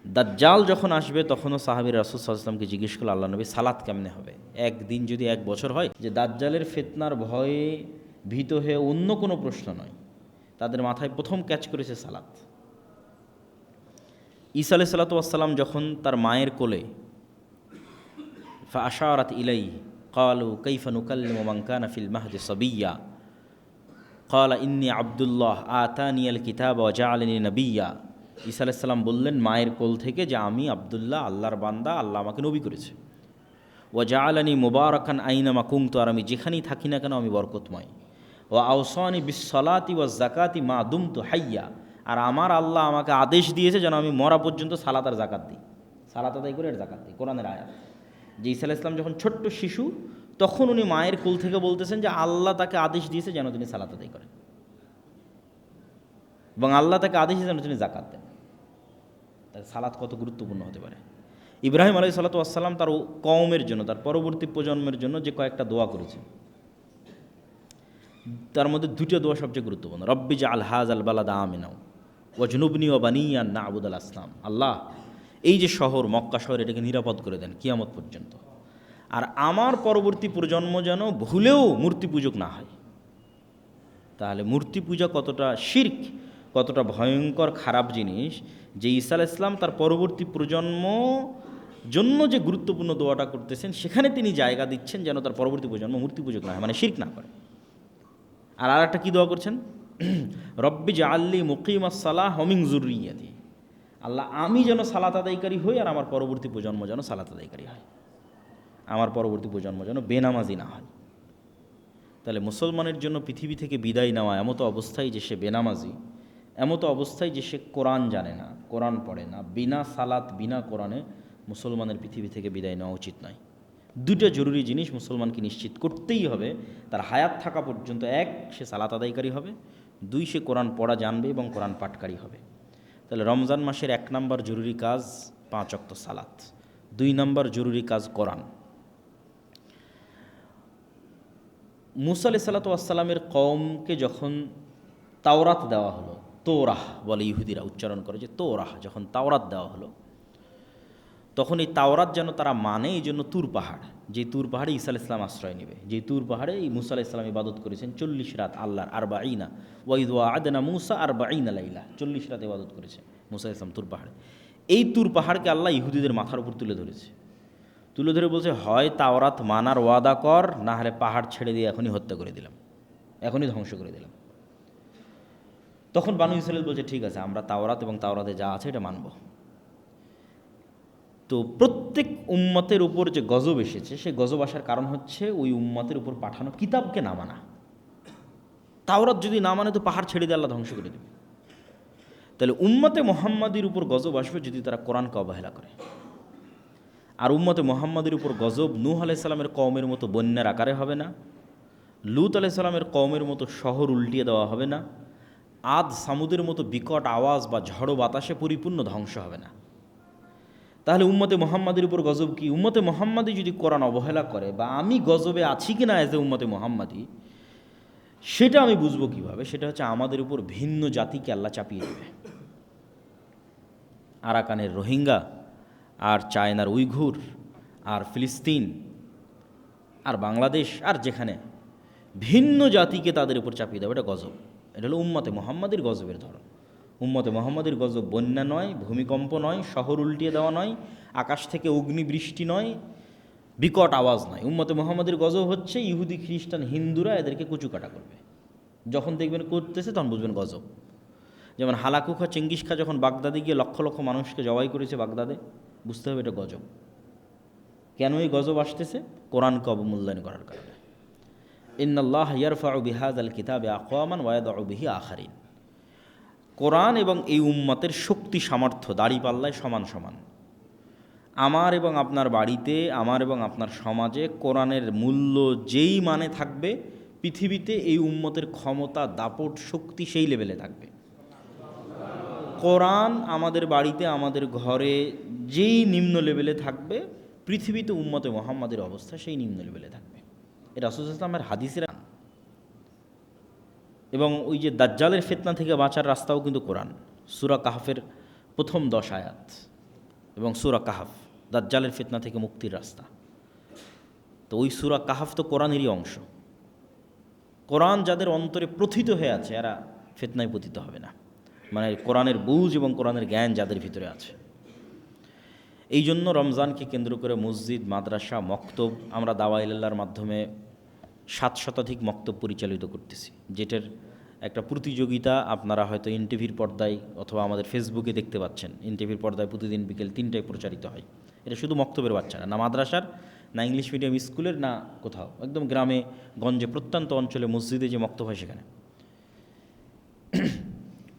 দাজ্জাল যখন আসবে তখনও সাহাবী রাসূল সাল্লাল্লাহু আলাইহি ওয়াসাল্লামকে জিজ্ঞেস করল, আল্লাহ নবী সালাত কেমনে হবে? একদিন যদি 1 বছর হয়, যে দাজ্জালের ফিতনার ভয়ে ভীত হয়ে অন্য কোনো প্রশ্ন নয়, তাদের মাথায় প্রথম ক্যাচ করেছে সালাত। ঈসা আলাইহিস সালাতু ওয়াসসালাম যখন তার মায়ের কোলে, ফাআশারাত ইলাইহি ক্বালু কাইফা নুকাল্লিমু মান কানা ফিল মাহদি সাবিয়্যা ক্বালা ইন্নী আব্দুল্লাহ আতানিয়াল কিতাবা ওয়া জাআলানি নাবিয়্যা। ঈসা আলাইহিস সালাম বললেন মায়ের কোল থেকে যে আমি আব্দুল্লাহ, আল্লাহর বান্দা, আল্লাহ আমাকে নবী করেছে। ওয়া জাআলানি মুবারাকান আইনামা কুনতু, আর আমি যেখানেই থাকি না কেন আমি বরকতময়। ওয়া আওসানি বিসসালাতি ওয়াজ যাকাতি মা দুমতু হাইয়্যা, আর আমার আল্লাহ আমাকে আদেশ দিয়েছে যেন আমি মরা পর্যন্ত সালাত আর যাকাত দিই, সালাত আদায় করে আর যাকাত দিই। কোরআনের আয়াত। যে ঈসা আলাইহিস সালাম যখন ছোট্ট শিশু, তখন উনি মায়ের কোল থেকে বলতেছেন যে আল্লাহ তাকে আদেশ দিয়েছে যেন তিনি সালাত আদায় করেন, এবং আল্লাহ তাকে আদেশ দিয়েছে যেন তিনি যাকাত দেন। তার সালাত কত গুরুত্বপূর্ণ হতে পারে। ইব্রাহিম আলাইহিস সালাতু ওয়াসসালাম তার কওমের জন্য, তার পরবর্তী প্রজন্মের জন্য যে কয়েকটা দোয়া করেছেন, তার মধ্যে 2টা দোয়া সবচেয়ে গুরুত্বপূর্ণ। রব্বি জাআল হাযাল বালাদা আমিনা ওয়াজনুবনি ওয়া বানিয়া আন না'বুদাল আসনাম। আল্লাহ, এই যে শহর মক্কা শহর, এটাকে নিরাপদ করে দেন কিয়ামত পর্যন্ত, আর আমার পরবর্তী প্রজন্ম যেন ভুলেও মূর্তি পূজক না হয়। তাহলে মূর্তি পূজা কতটা শিরক, কতটা ভয়ঙ্কর খারাপ জিনিস, যে ঈসা আলাইহিস সালাম তার পরবর্তী প্রজন্ম জন্য যে গুরুত্বপূর্ণ দোয়াটা করতেছেন, সেখানে তিনি জায়গা দিচ্ছেন যেন তার পরবর্তী প্রজন্ম মূর্তি পূজক না হয়, মানে শিরক না করে। আর আরেকটা কী দোয়া করছেন? রব্বি জাআলনি মুকিমাস সালাহ ওয়া মিন যুররিয়াতি। আল্লাহ, আমি যেন সালাত আদায়কারী হই, আর আমার পরবর্তী প্রজন্ম যেন সালাত আদায়কারী হয়, আমার পরবর্তী প্রজন্ম যেন বেনামাজি না হয়। তাহলে মুসলমানের জন্য পৃথিবী থেকে বিদায় নেওয়া এমতো অবস্থায় যে সে বেনামাজি, এমতো অবস্থায় যে সে কোরআন জানে না, কোরআন পড়ে না, বিনা সালাত বিনা কোরআনে মুসলমানের পৃথিবী থেকে বিদায় নেওয়া উচিত নয়। 2টা জরুরি জিনিস মুসলমানকে নিশ্চিত করতেই হবে তার হায়াত থাকা পর্যন্ত। 1, সে সালাত আদায়কারী হবে, 2, সে কোরআন পড়া জানবে এবং কোরআন পাঠকারী হবে। তাহলে রমজান মাসের 1 নম্বর জরুরি কাজ 5 ওয়াক্ত সালাত, 2 নম্বর জরুরি কাজ কোরআন। মুসা আলাইহিস সালাতু ওয়াসসালামের কওমকে যখন তাওরাত দেওয়া হলো, তোরাহ বলে ইহুদিরা, উচ্চারণ করে যে তোরাহ, যখন তাওরাত দেওয়া হলো, তখন এই তাওরাত যেন তারা মানে, এই জন্য তুর পাহাড়, যে তুর পাহাড়ে ঈসা আলাইহিস সালাম আশ্রয় নেবে, যে তুর পাহাড়ে এই মুসা আলাইহিস সালাম ইবাদত করেছেন 40 রাত আল্লাহর, আরবাঈনা ওয়া ইয ওয়া'আদনা মুসা 40 লাইলা, 40 রাত ইবাদত করেছে মুসা আলাইহিস সালাম তুর পাহাড়ে। এই তুর পাহাড়কে আল্লাহ ইহুদিদের মাথার উপর তুলে ধরেছে, তুলে ধরে বলছে, হয় তাওরাত মানার ওয়াদা কর, না হলে পাহাড় ছেড়ে দিয়ে এখনই হত্যা করে দিলাম, এখনই ধ্বংস করে দিলাম। তখন বানু ইসরাঈল বলছে, ঠিক আছে, আমরা তাওরাত এবং তাওরাতে যা আছে এটা মানব। তো প্রত্যেক উম্মতের উপর যে গজব এসেছে, সেই গজব আসার কারণ হচ্ছে ওই উম্মতের উপর পাঠানো কিতাবকে না মানা। তাওরাত যদি না মানে তো পাহাড় ছেড়ে দিয়ে আল্লাহ ধ্বংস করে দেবে। তাহলে উম্মতে মুহাম্মাদির উপর গজব আসবে যদি তারা কোরআনকে অবহেলা করে। আর উম্মতে মুহাম্মাদের উপর গজব নূহ আলাইহিস সালামের কওমের মতো বন্যার আকারে হবে না, লূত আলাইহিস সালামের কওমের মতো শহর উল্টিয়ে দেওয়া হবে না, আদ সামুদের মতো বিকট আওয়াজ বা ঝড়ো বাতাসে পরিপূর্ণ ধ্বংস হবে না। তাহলে উম্মতে মুহাম্মাদের উপর গজব কি? উম্মতে মুহাম্মাদি যদি কোরআন অবহেলা করে, বা আমি গজবে আছি কি না এজ এ উম্মতে মুহাম্মাদি, সেটা আমি বুঝবো কিভাবে? সেটা হচ্ছে আমাদের উপর ভিন্ন জাতিকে আল্লাহ চাপিয়ে দেবে। আরাকানের রোহিঙ্গা, আর চায়নার উইঘুর, আর ফিলিস্তিন, আর বাংলাদেশ, আর যেখানে ভিন্ন জাতিকে তাদের উপর চাপিয়ে দেবে, এটা গজব। এটা হলো উম্মতে মুহাম্মাদির গজবের ধরন। উম্মতে মোহাম্মদের গজব বন্যা নয়, ভূমিকম্প নয়, শহর উল্টিয়ে দেওয়া নয়, আকাশ থেকে অগ্নিবৃষ্টি নয়, বিকট আওয়াজ নয়। উম্মতে মোহাম্মদের গজব হচ্ছে ইহুদি, খ্রিস্টান, হিন্দুরা এদেরকে কুচুকাটা করবে। যখন দেখবেন করতেছে তখন বুঝবেন গজব। যেমন হালাকু খা, চেঙ্গিস খা যখন বাগদাদে গিয়ে লক্ষ লক্ষ মানুষকে জবাই করেছে বাগদাদে, বুঝতে হবে এটা গজব। কেন এই গজব আসতেছে? কোরআনকে অবমূল্যায়ন করার কারণে। ইন্নাল্লাহ ইয়ারফাউ বিহাযাল কিতাবি আকওয়ামান ওয়া ইয়াদউ বিহি আখারিন। কোরআন এবং এই উম্মতের শক্তি সামর্থ্য দাঁড়িপাল্লায় সমান সমান। আমার এবং আপনার বাড়িতে, আমার এবং আপনার সমাজে কোরআনের মূল্য যেই মানে থাকবে, পৃথিবীতে এই উম্মতের ক্ষমতা, দাপট, শক্তি সেই লেভেলে থাকবে। কোরআন আমাদের বাড়িতে, আমাদের ঘরে যেই নিম্ন লেভেলে থাকবে, পৃথিবীতে উম্মতে মুহাম্মাদের অবস্থা সেই নিম্ন লেভেলে থাকবে। এটা রাসূল সাল্লাল্লাহু আলাইহি ওয়াসাল্লামের হাদিসের। এবং ওই যে দাজ্জালের ফিতনা থেকে বাঁচার রাস্তাও কিন্তু কোরআন। সূরা কাহফের প্রথম 10 আয়াত এবং সূরা কাহফ দাজ্জালের ফিতনা থেকে মুক্তির রাস্তা। তো ওই সূরা কাহফ তো কোরআনেরই অংশ। কোরআন যাদের অন্তরে প্রথিত হয়ে আছে এরা ফিতনায় পতিত হবে না, মানে কোরআনের বুঝ এবং কোরআনের জ্ঞান যাদের ভিতরে আছে। এই জন্য রমজানকে কেন্দ্র করে মসজিদ, মাদ্রাসা, মক্তব, আমরা দাওয়া ইলাল্লাহর মাধ্যমে 7 শতাধিক মক্তব পরিচালিত করতেছি, যেটার একটা প্রতিযোগিতা আপনারা হয়তো এনটিভির পর্দায় অথবা আমাদের ফেসবুকে দেখতে পাচ্ছেন। এনটিভির পর্দায় প্রতিদিন বিকেল 3টায় প্রচারিত হয়। এটা শুধু মক্তবের বাচ্চারা, না মাদ্রাসার, না ইংলিশ মিডিয়াম স্কুলের, না কোথাও, একদম গ্রামে গঞ্জে প্রত্যন্ত অঞ্চলে মসজিদে যে মক্তব হয় সেখানে।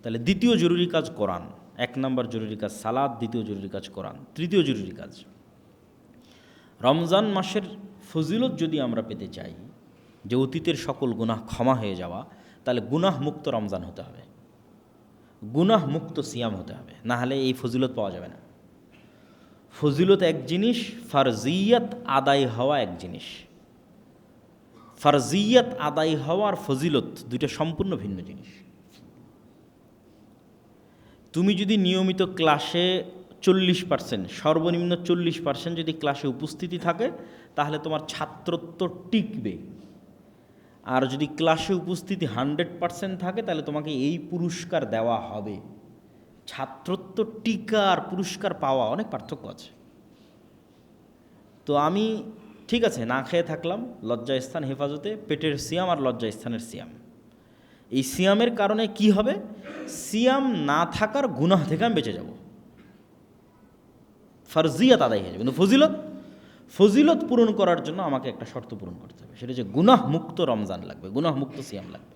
তাহলে দ্বিতীয় জরুরি কাজ কোরআন। 1 নম্বর জরুরি কাজ সালাত, দ্বিতীয় জরুরি কাজ কোরআন, তৃতীয় জরুরি কাজ রমজান মাসের ফজিলত যদি আমরা পেতে চাই, যে অতীতের সকল গুনাহ ক্ষমা হয়ে যাওয়া, তাহলে গুনাহ মুক্ত রমজান হতে হবে, গুনাহ মুক্ত সিয়াম হতে হবে, না হলে এই ফজিলত পাওয়া যাবে না। ফজিলত এক জিনিস, ফারজিয়াত আদায় হওয়া এক জিনিস। ফারজিয়াত আদায় হওয়ার ফজিলত দুইটা সম্পূর্ণ ভিন্ন জিনিস। তুমি যদি নিয়মিত ক্লাসে 40%, সর্বনিম্ন 40% যদি ক্লাসে উপস্থিতি থাকে, তাহলে তোমার ছাত্রত্ব টিকবে। আর যদি ক্লাসে উপস্থিতি 100% থাকে, তাহলে তোমাকে এই পুরস্কার দেওয়া হবে। ছাত্রত্ব টিকা আর পুরস্কার পাওয়া অনেক পার্থক্য আছে। তো আমি ঠিক আছে না খেয়ে থাকলাম, লজ্জাস্থান হেফাজতে, পেটের সিয়াম আর লজ্জাস্থানের সিয়াম। এই সিয়ামের কারণে কি হবে? সিয়াম না থাকার গুনাহ থেকে আমি বেঁচে যাব, ফারজিয়াত আদায় হয়ে যাবে। কিন্তু ফজিলত পূরণ করার জন্য আমাকে একটা শর্ত পূরণ করতে হবে, সেটা হচ্ছে গুনাহ মুক্ত রমজান লাগবে, গুনাহ মুক্ত সিয়াম লাগবে।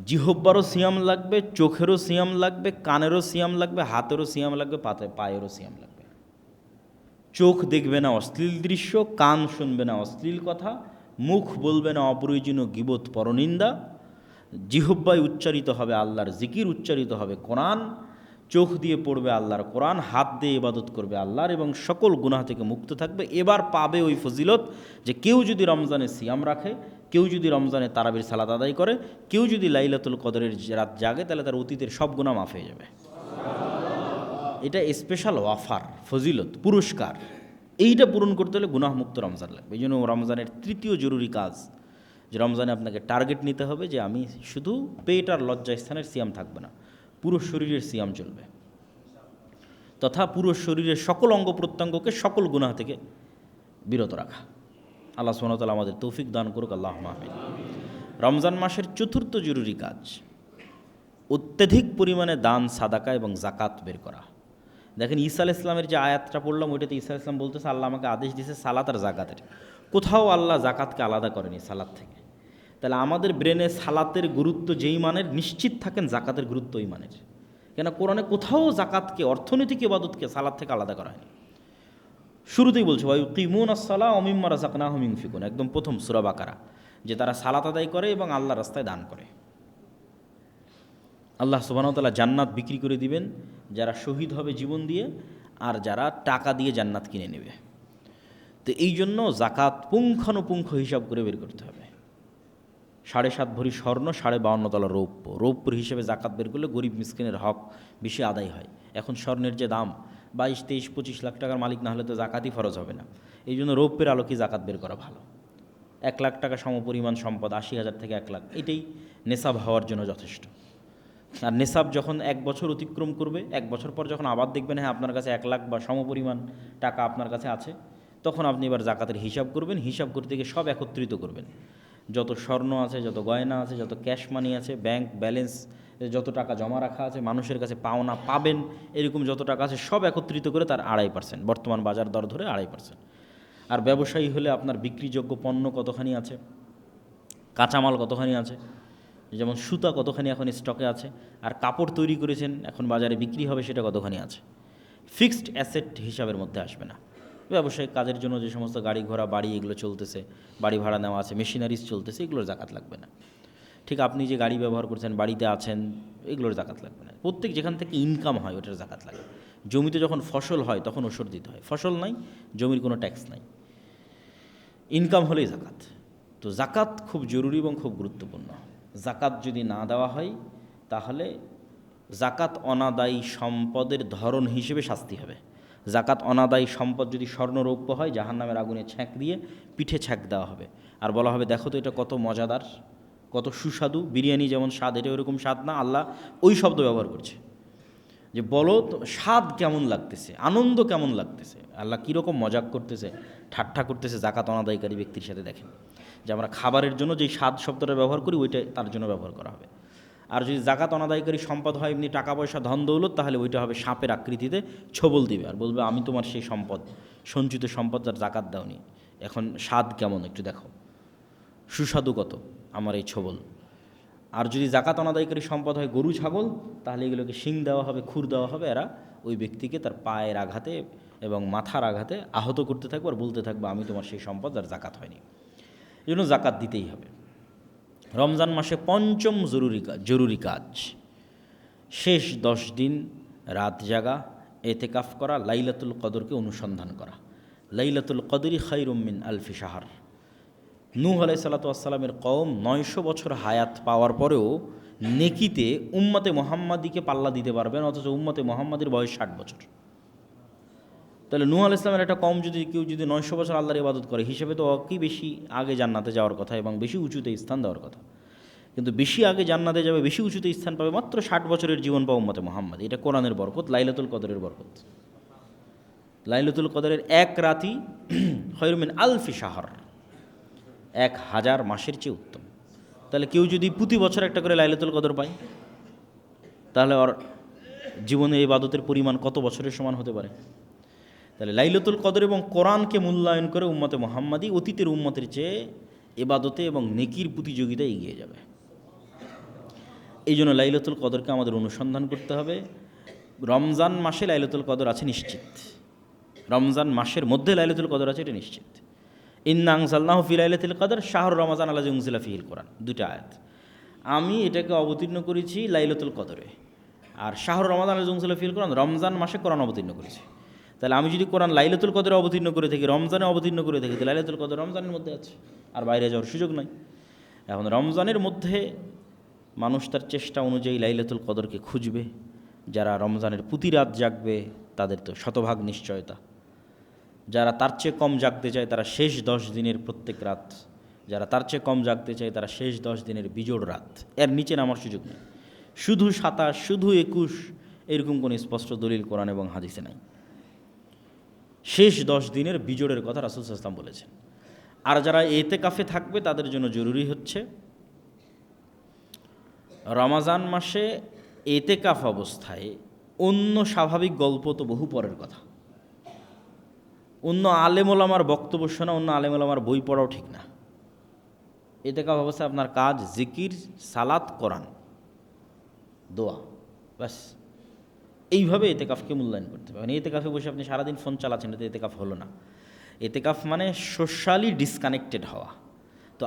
জিহ্বারও সিয়াম লাগবে, চোখেরও সিয়াম লাগবে, কানেরও সিয়াম লাগবে, হাতেরও সিয়াম লাগবে, পায়েরও সিয়াম লাগবে। চোখ দেখবে না অশ্লীল দৃশ্য, কান শুনবে না অশ্লীল কথা, মুখ বলবে না অপ্রয়োজনীয় গীবত, পরনিন্দা, জিহ্বায় উচ্চারিত হবে আল্লাহর জিকির, উচ্চারিত হবে কোরআন, চোখ দিয়ে পড়বে আল্লাহর কোরআন, হাত দিয়ে ইবাদত করবে আল্লাহর, এবং সকল গুনাহ থেকে মুক্ত থাকবে। এবার পাবে ওই ফজিলত যে কেউ যদি রমজানে সিয়াম রাখে, কেউ যদি রমজানে তারাবির সালাত আদায় করে, কেউ যদি লাইলাতুল কদরের রাত জাগে, তাহলে তার অতীতের সব গুনাহ মাফ হয়ে যাবে। এটা স্পেশাল অফার, ফজিলত, পুরস্কার। এইটা পূরণ করতে হলে গুনাহ মুক্ত রমজান লাগবে। এই জন্য রমজানের তৃতীয় জরুরি কাজ যে রমজানে আপনাকে টার্গেট নিতে হবে যে আমি শুধু পেট আর লজ্জাস্থানের সিয়াম থাকবে না, পুরো শরীরের সিয়াম চলবে, তথা পুরো শরীরের সকল অঙ্গ প্রত্যঙ্গকে সকল গুনাহ থেকে বিরত রাখা। আল্লাহ সুবহানাহু ওয়া তাআলা আমাদের তৌফিক দান করুক, আল্লাহুম্মা আমিন। রমজান মাসের চতুর্থ জরুরি কাজ অত্যধিক পরিমাণে দান, সাদাকা এবং জাকাত বের করা। দেখেন ঈসা আলাইহিস সালামের যে আয়াতটা পড়লাম, ওইটাতে ঈসা আলাইহিস সালাম বলতেছে আল্লাহ আমাকে আদেশ দিয়েছে সালাত আর জাকাতের। কোথাও আল্লাহ জাকাতকে আলাদা করেনি সালাত থেকে। তাহলে আমাদের ব্রেনে সালাতের গুরুত্ব যেই মানের, নিশ্চিত থাকেন জাকাতের গুরুত্ব ওই মানের। কেন কোরআনে কোথাও জাকাতকে, অর্থনৈতিক ইবাদতকে সালাত থেকে আলাদা করা হয়নি। শুরুতেই বলছে ওয়ায়ুকিমুনাস সালাহ ওয়া মিম্মা রাযাকনাহুম ইউনফিকুন, একদম প্রথম সূরা বাকারা, যে তারা সালাত আদায় করে এবং আল্লাহর রাস্তায় দান করে। আল্লাহ সুবহানাহু ওয়া তাআলা জান্নাত বিক্রি করে দিবেন যারা শহীদ হবে জীবন দিয়ে, আর যারা টাকা দিয়ে জান্নাত কিনে নেবে। তো এই জন্য জাকাত পুঙ্খানুপুঙ্খ হিসাব করে বের করতে হবে। 7.5 ভরি স্বর্ণ, 52.5 তলা রৌপ্য, রৌপ্যর হিসেবে জাকাত বের করলে গরিব মিসকিনের হক বেশি আদায় হয়। এখন স্বর্ণের যে দাম 22, 23, 25 লাখ টাকার মালিক না হলে তো জাকাতই ফরজ হবে না। এই জন্য রৌপ্যের আলোকে জাকাত বের করা ভালো। 1 লাখ টাকা সমপরিমাণ সম্পদ, 80,000 থেকে 1 লাখ, এটাই নেশাব হওয়ার জন্য যথেষ্ট। আর নেশাব যখন 1 বছর অতিক্রম করবে, 1 বছর পর যখন আবার দেখবেন হ্যাঁ আপনার কাছে 1 লাখ বা সমপরিমাণ টাকা আপনার কাছে আছে, তখন আপনি এবার জাকাতের হিসাব করবেন। হিসাব করতে গিয়ে সব একত্রিত করবেন, যত স্বর্ণ আছে, যত গয়না আছে, যত ক্যাশ মানি আছে, ব্যাংক ব্যালেন্স, যত টাকা জমা রাখা আছে, মানুষের কাছে পাওনা পাবেন এরকম যত টাকা আছে সব একত্রিত করে তার 2.5%, বর্তমান বাজার দর ধরে 2.5%। আর ব্যবসায়ী হলে আপনার বিক্রিযোগ্য পণ্য কতখানি আছে, কাঁচামাল কতখানি আছে, যেমন সুতা কতখানি এখন স্টকে আছে, আর কাপড় তৈরি করেছেন এখন বাজারে বিক্রি হবে সেটা কতখানি আছে। ফিক্সড অ্যাসেট হিসাবের মধ্যে আসবে না। ব্যবসায়িক কাজের জন্য যে সমস্ত গাড়ি ঘোড়া বাড়ি এগুলো চলতেছে, বাড়ি ভাড়া নেওয়া আছে, মেশিনারিজ চলতেছে, এগুলোর জাকাত লাগবে না। ঠিক আপনি যে গাড়ি ব্যবহার করছেন, বাড়িতে আছেন, এগুলোর জাকাত লাগবে না। প্রত্যেক যেখান থেকে ইনকাম হয় ওটার জাকাত লাগে। জমিতে যখন ফসল হয় তখন ওষুধ দিতে হয়, ফসল নাই, জমির কোনো ট্যাক্স নাই, ইনকাম হলেই জাকাত। তো জাকাত খুব জরুরি এবং খুব গুরুত্বপূর্ণ। জাকাত যদি না দেওয়া হয় তাহলে জাকাত অনাদায়ী সম্পদের ধরন হিসেবে শাস্তি হবে। জাকাত অনাদায়ী সম্পদ যদি স্বর্ণরৌপ্য হয়, জাহান্নামের আগুনে ছ্যাঁক দিয়ে পিঠে ছ্যাঁক দেওয়া হবে, আর বলা হবে দেখো তো এটা কত মজাদার, কত সুস্বাদু, বিরিয়ানি যেমন স্বাদ এটা ওরকম স্বাদ না। আল্লাহ ওই শব্দ ব্যবহার করছে যে বলো তো স্বাদ কেমন লাগতেছে, আনন্দ কেমন লাগতেছে, আল্লাহ কীরকম মজাক করতেছে, ঠাট্টা করতেছে জাকাত অনাদায়কারী ব্যক্তির সাথে। দেখেন যে আমরা খাবারের জন্য যেই স্বাদ শব্দটা ব্যবহার করি ওইটা তার জন্য ব্যবহার করা হবে। আর যদি জাকাত অনাদায়কারী সম্পদ হয় এমনি টাকা পয়সা ধন দৌলত, তাহলে ওইটা হবে সাপের আকৃতিতে, ছবল দিবে আর বলবে আমি তোমার সেই সম্পদ, সঞ্চিত সম্পদ যার জাকাত দাওনি, এখন স্বাদ কেমন একটু দেখো, সুস্বাদু কত আমার এই ছবল। আর যদি জাকাত অনাদায়কারী সম্পদ হয় গরু ছাগল, তাহলে এগুলোকে শিং দেওয়া হবে, খুর দেওয়া হবে, এরা ওই ব্যক্তিকে তার পায়ের আঘাতে এবং মাথার আঘাতে আহত করতে থাকবে আর বলতে থাকবে আমি তোমার সেই সম্পদ যার জাকাত হয়নি। এই জন্য জাকাত দিতেই হবে। রমজান মাসে পঞ্চম জরুরি কাজ শেষ 10 দিন রাত জাগা, এতেকাফ করা, লাইলাতুল কদরকে অনুসন্ধান করা। লাইলাতুল কদরি খায়রুম মিন আলফি শাহর। নূহ আলাইহিস সালাতু ওয়াস সালামের কওম 900 বছর হায়াত পাওয়ার পরেও নেকিতে উম্মতে মুহাম্মাদিকে পাল্লা দিতে পারবেন, অথচ উম্মতে মুহাম্মাদির বয়স 60 বছর। তাহলে নূহ আলাইহিস সালামের একটা কওম যদি কেউ 900 বছর আল্লাহর ইবাদত করে, হিসেবে তো কি বেশি আগে জান্নাতে যাওয়ার কথা এবং বেশি উঁচুতে স্থান দেওয়ার কথা, কিন্তু বেশি আগে জান্নাতে যাবে, বেশি উঁচুতে স্থান পাবে মাত্র 60 বছরের জীবন পাওয়া উম্মতে মুহাম্মাদ। এটা কোরআনের বরকত, লাইলাতুল কদরের বরকত। লাইলাতুল কদরের এক রাতি খায়রুম মিন আলফি শাহর, 1000 মাসের চেয়ে উত্তম। তাহলে কেউ যদি প্রতি বছর একটা করে লাইলাতুল কদর পায়, তাহলে ওর জীবনে এই ইবাদতের পরিমাণ কত বছরের সমান হতে পারে। তাহলে লাইলাতুল কদর এবং কোরআনকে মূল্যায়ন করে উম্মতে মুহাম্মাদি অতীতের উম্মতের চেয়ে ইবাদতে এবং নেকির প্রতিযোগিতায় এগিয়ে যাবে। এই জন্য লাইলাতুল কদরকে আমাদের অনুসন্ধান করতে হবে। রমজান মাসে লাইলাতুল কদর আছে নিশ্চিত, রমজান মাসের মধ্যে লাইলাতুল কদর আছে এটা নিশ্চিত। ইন্না আনজালনাহু ফি লাইলাতুল কদর শাহরু রমাজান আল্লাযী উনজিলা ফীহিল কোরআন, দুটো আয়াত। আমি এটাকে অবতীর্ণ করেছি লাইলাতুল কদরে, আর শাহরু রমাজান আল্লাযী উনজিলা ফীহিল কোরআন, রমজান মাসে কোরআন অবতীর্ণ করেছি। তাহলে আমি যদি কোরআন লাইলাতুল কদরে অবতীর্ণ করে থাকি, রমজানে অবতীর্ণ করে থাকি, তাহলে লাইলাতুল কদর রমজানের মধ্যে আছে, আর বাইরে যাওয়ার সুযোগ নাই। এখন রমজানের মধ্যে মানুষ তার চেষ্টা অনুযায়ী লাইলাতুল কদরকে খুঁজবে। যারা রমজানের প্রতি রাত জাগবে তাদের তো শতভাগ নিশ্চয়তা। যারা তার চেয়ে কম জাগতে চায় তারা শেষ 10 দিনের প্রত্যেক রাত, যারা তার চেয়ে কম জাগতে চায় তারা শেষ 10 দিনের বিজোড় রাত, এর নিচে নামার সুযোগ নেই। শুধু 27, শুধু 21 এরকম কোনো স্পষ্ট দলিল কোরআন এবং হাদিসে নাই। শেষ 10 দিনের বিজোড়ের কথা রাসূল সাল্লাল্লাহু আলাইহি ওয়াসাল্লাম বলেছেন। আর যারা ইতিকাফে থাকবে তাদের জন্য জরুরি হচ্ছে রমজান মাসে ইতিকাফ অবস্থায় অন্য স্বাভাবিক গল্প তো বহু পরের কথা, অন্য আলেম ওলামার বক্তব্য শোনা, অন্য আলেম ওলামার বই পড়াও ঠিক না। ইতিকাফ অবস্থায় আপনার কাজ জিকির, সালাত, কোরআন, দোয়া, ব্যাস। এইভাবে ইতিকাফকে মূল্যায়ন করতে হবে। ইতিকাফে বসে আপনি সারাদিন ফোন চালাচ্ছেন, এতে ইতিকাফ হলো না। ইতিকাফ মানে সোশ্যালি ডিসকানেক্টেড হওয়া। তো